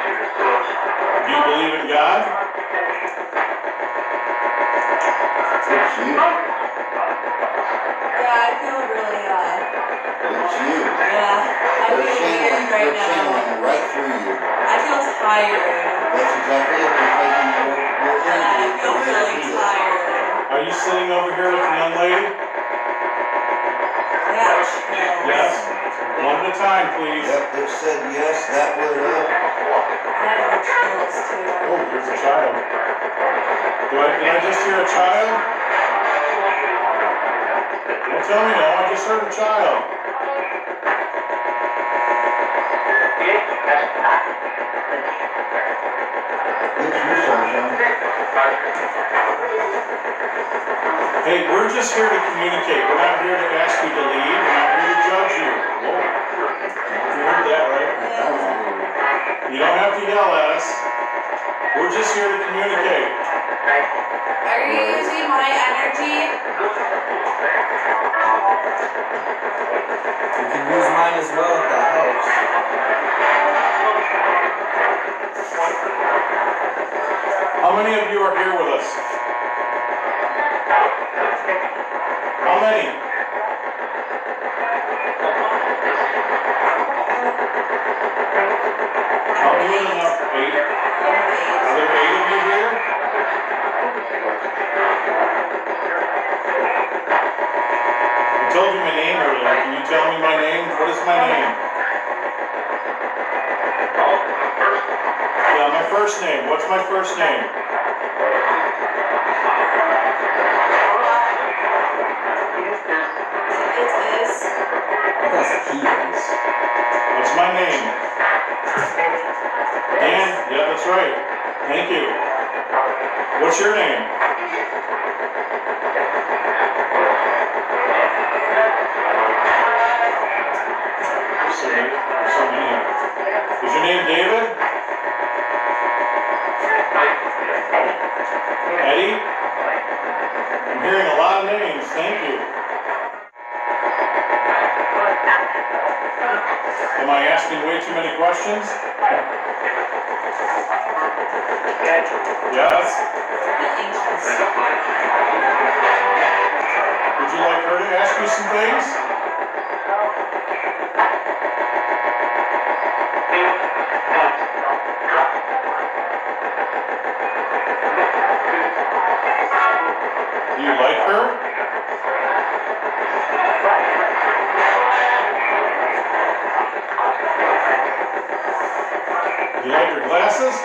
S5: Do you believe in God?
S1: It's you.
S8: Yeah, I feel really,
S1: It's you.
S8: yeah, I feel weird right
S1: They're
S8: now.
S1: channeling right through you.
S8: I feel tired.
S1: That's exactly it. They're taking your
S8: Yeah, I
S1: energy
S8: feel
S1: to
S8: really
S1: heal.
S8: tired.
S5: Are you sitting over here with a young lady?
S8: Yeah, chill.
S5: Yes. One at a time, please.
S1: Yep, it said yes, that would
S8: I have the chills too.
S5: Oh, there's a child. Did I just hear a child? Don't tell me no, I just heard a child.
S1: It's your sunshine.
S5: Hey, we're just here to communicate. We're not here to ask you to leave. We're not here to judge you. Whoa. You heard that, right? You don't have to yell at us. We're just here to communicate.
S8: Are you using my energy?
S9: You can use mine as well if that helps.
S5: How many of you are here with us? How many? How many enough? 8? Are there 8 of you here? I told you my name earlier. Can you tell me my name? What is my name? Yeah, my first name. What's my first name?
S8: It is.
S9: That's he is.
S5: What's my name? Dan? Yeah, that's right. Thank you. What's your name? There's so many. Is your name David? Eddie? I'm hearing a lot of names. Thank you. Am I asking way too many questions? Yes? Would you like her to ask you some things? Do you like her? Do you like her glasses?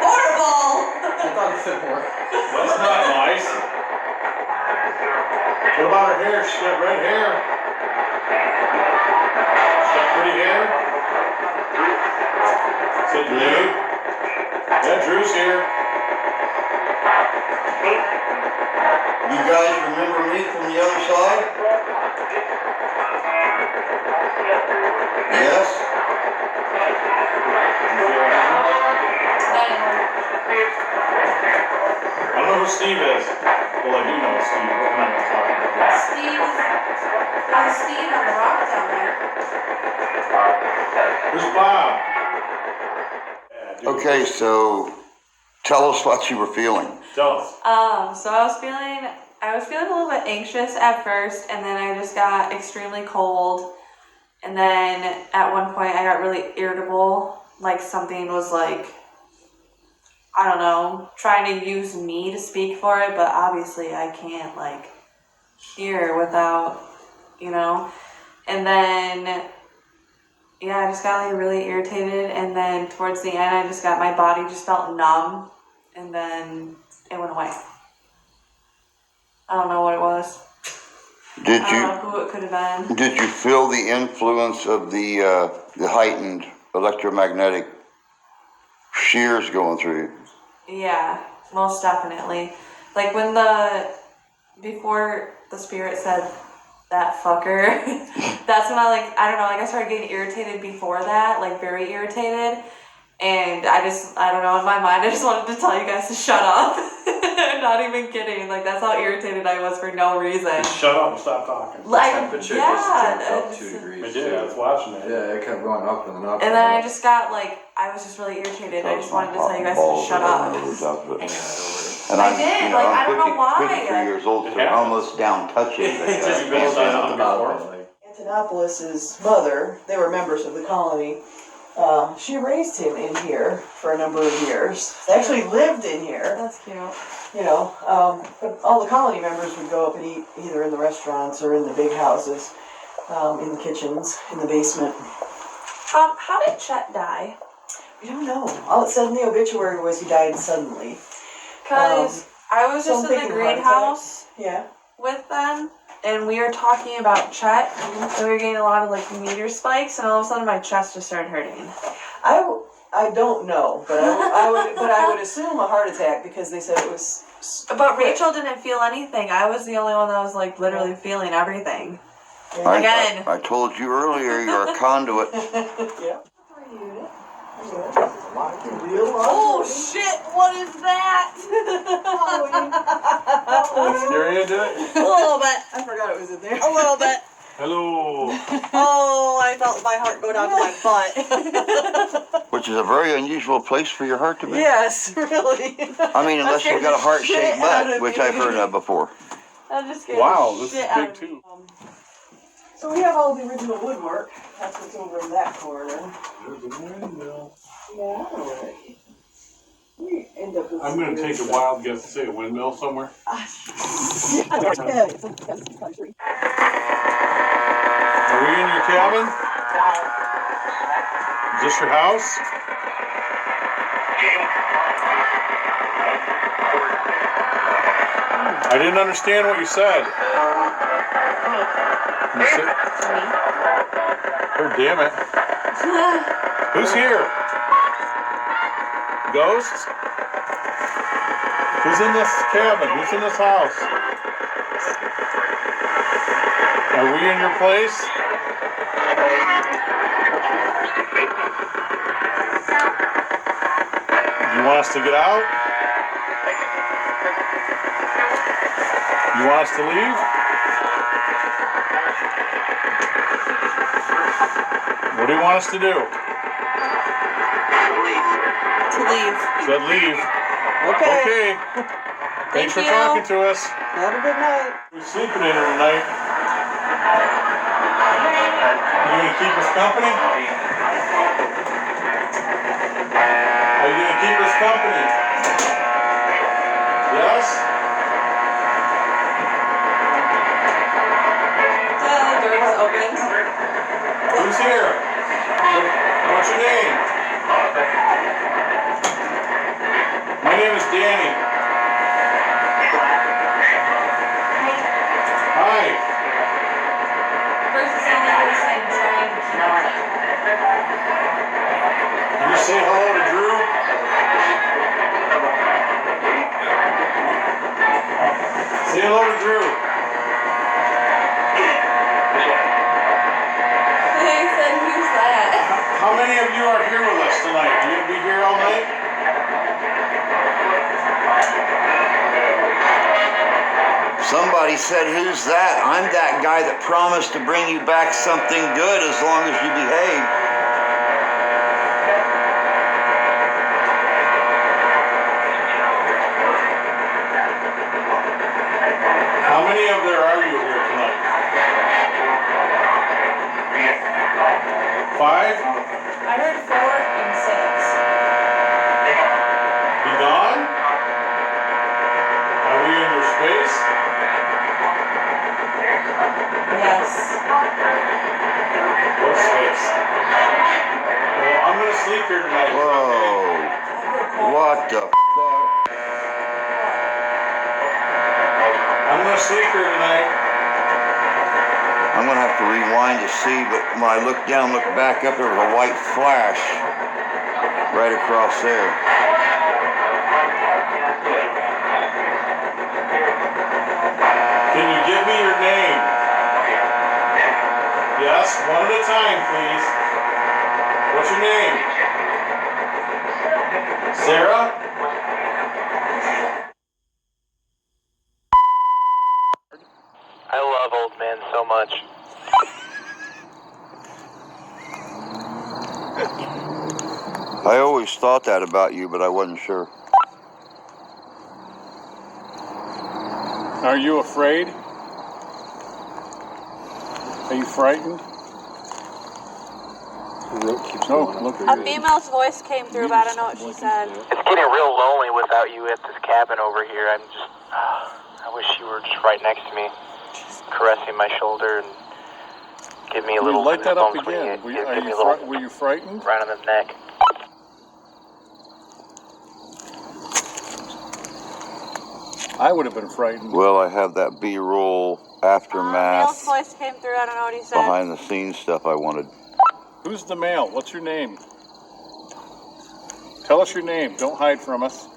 S8: Horrible!
S6: I thought it said more.
S5: That's not nice. What about her hair? She's got red hair. She's got pretty hair. Is it Drew? Yeah, Drew's here.
S1: You guys remember me from the other side? Yes?
S5: I don't know who Steve is. Well, I do know Steve, but we're not going to talk about that.
S8: There's Steve on the rock down there.
S5: Who's Bob?
S1: Okay, so tell us what you were feeling.
S5: Tell us.
S8: So I was feeling a little bit anxious at first, and then I just got extremely cold. And then at one point I got really irritable, like something was like, I don't know, trying to use me to speak for it, but obviously I can't like hear without, you know. And then yeah, I just got like really irritated, and then towards the end I just got, my body just felt numb, and then it went away. I don't know what it was.
S1: Did
S8: I don't know who it could have been.
S1: you feel the influence of the heightened electromagnetic shears going through you?
S8: Yeah, most definitely. Like before the spirit said that fucker, that's when I don't know, I started getting irritated before that, like very irritated. And I don't know, in my mind, I just wanted to tell you guys to shut up. I'm not even kidding. Like, that's how irritated I was for no reason.
S5: Shut up and stop talking.
S8: Like,
S6: Temperature
S8: yeah,
S6: just jumped up 2 degrees.
S5: I did, I was watching that.
S6: Yeah, it kept going up and up.
S8: and then I just got like, I was just really irritated. I just wanted to tell you guys to shut up.
S1: And
S8: I did, like, I don't know why.
S1: 53 years old, so almost down touching.
S5: You've been silent before.
S4: Antonopolis's mother, they were members of the colony. She raised him in here for a number of years. They actually lived in here.
S8: That's cute.
S4: You know, but all the colony members would go up and eat either in the restaurants or in the big houses, in the kitchens, in the basement.
S8: How did Chet die?
S4: We don't know. All it said in the obituary was he died suddenly.
S8: Because I was just in the greenhouse
S4: Yeah.
S8: with them, and we were talking about Chet, and we were getting a lot of like meteor spikes, and all of a sudden my chest just started hurting.
S4: I don't know, but I would assume a heart attack because they said it was.
S8: But Rachel didn't feel anything. I was the only one that was like literally feeling everything.
S4: Yeah.
S8: Again.
S1: I told you earlier, you're a conduit.
S4: Yeah.
S8: Oh shit! What is that?
S5: Did it scare you, did it?
S8: A little bit.
S4: I forgot it was in there.
S8: A little bit.
S5: Hello.
S8: Oh, I felt my heart go down to my butt.
S1: Which is a very unusual place for your heart to be.
S4: Yes, really.
S1: I mean, unless you've got a heart-shaped
S4: Shit out
S1: butt,
S4: of
S1: which
S4: me.
S1: I've heard of before.
S8: I'm just kidding.
S5: Wow, this is
S8: Shit out
S5: big
S8: of me.
S5: too.
S4: So we have all the original woodwork. That's what's over in that corner. Yeah, alright. We end up with
S5: I'm going to take a wild guess to say a windmill somewhere.
S4: Yeah.
S5: Are we in your cabin? Is this your house? I didn't understand what you said. You said oh, damn it. Who's here? Ghosts? Who's in this cabin? Who's in this house? Are we in your place? You want us to get out? You want us to leave? What do you want us to do?
S8: To leave.
S5: Said leave.
S4: Okay.
S5: Okay. Thanks for
S8: you.
S5: talking to us.
S4: Have a good night.
S5: We're sleeping in here tonight. You gonna keep us company? Are you gonna keep us company? Yes?
S8: The door is opened.
S5: Who's here? What's your name? My name is Danny. Hi.
S8: First it sounded like he was saying trying to keep on.
S5: Can you say hello to Drew? Say hello to Drew.
S8: They said, who's that?
S5: How many of you are here with us tonight? You gonna be here all night?
S1: Somebody said, who's that? I'm that guy that promised to bring you back something good as long as you behave.
S5: How many of there are you here tonight? 5?
S8: I heard 4 and 6.
S5: Be gone? Are we in your space?
S8: Yes.
S5: What space? Well, I'm gonna sleep here tonight.
S1: Whoa. What the fuck?
S5: I'm gonna sleep here tonight.
S1: I'm gonna have to rewind to see, but when I looked down, looked back up, there was a white flash right across there.
S5: Can you give me your name? Yes, one at a time, please. What's your name? Sarah?
S2: I love old men so much.
S1: I always thought that about you, but I wasn't sure.
S5: Are you afraid? Are you frightened?
S3: The rope keeps
S5: No,
S3: going up
S5: look
S3: for
S5: at
S8: A
S3: you.
S8: female's voice came through, but I don't know what she said.
S2: It's getting real lonely without you at this cabin over here. I'm just, I wish you were just right next to me, caressing my shoulder and give me a little.
S5: Light that up
S2: goosebumps when
S5: again.
S2: give me a little
S5: Were you frightened?
S2: right on the neck.
S5: I would have been frightened.
S1: Well, I have that B-roll
S8: Male's
S1: aftermath
S8: voice came through, I don't know what he said.
S1: behind the scenes stuff I wanted.
S5: Who's the male? What's your name? Tell us your name. Don't hide from us.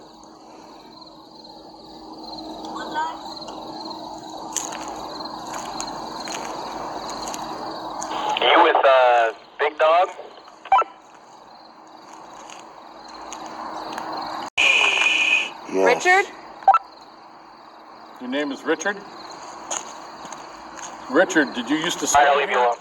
S2: You with Big Dog?
S1: Yes.
S8: Richard?
S5: Your name is Richard? Richard, did you used to
S2: Alright, I'll
S5: stay
S2: leave you
S5: here?
S2: alone.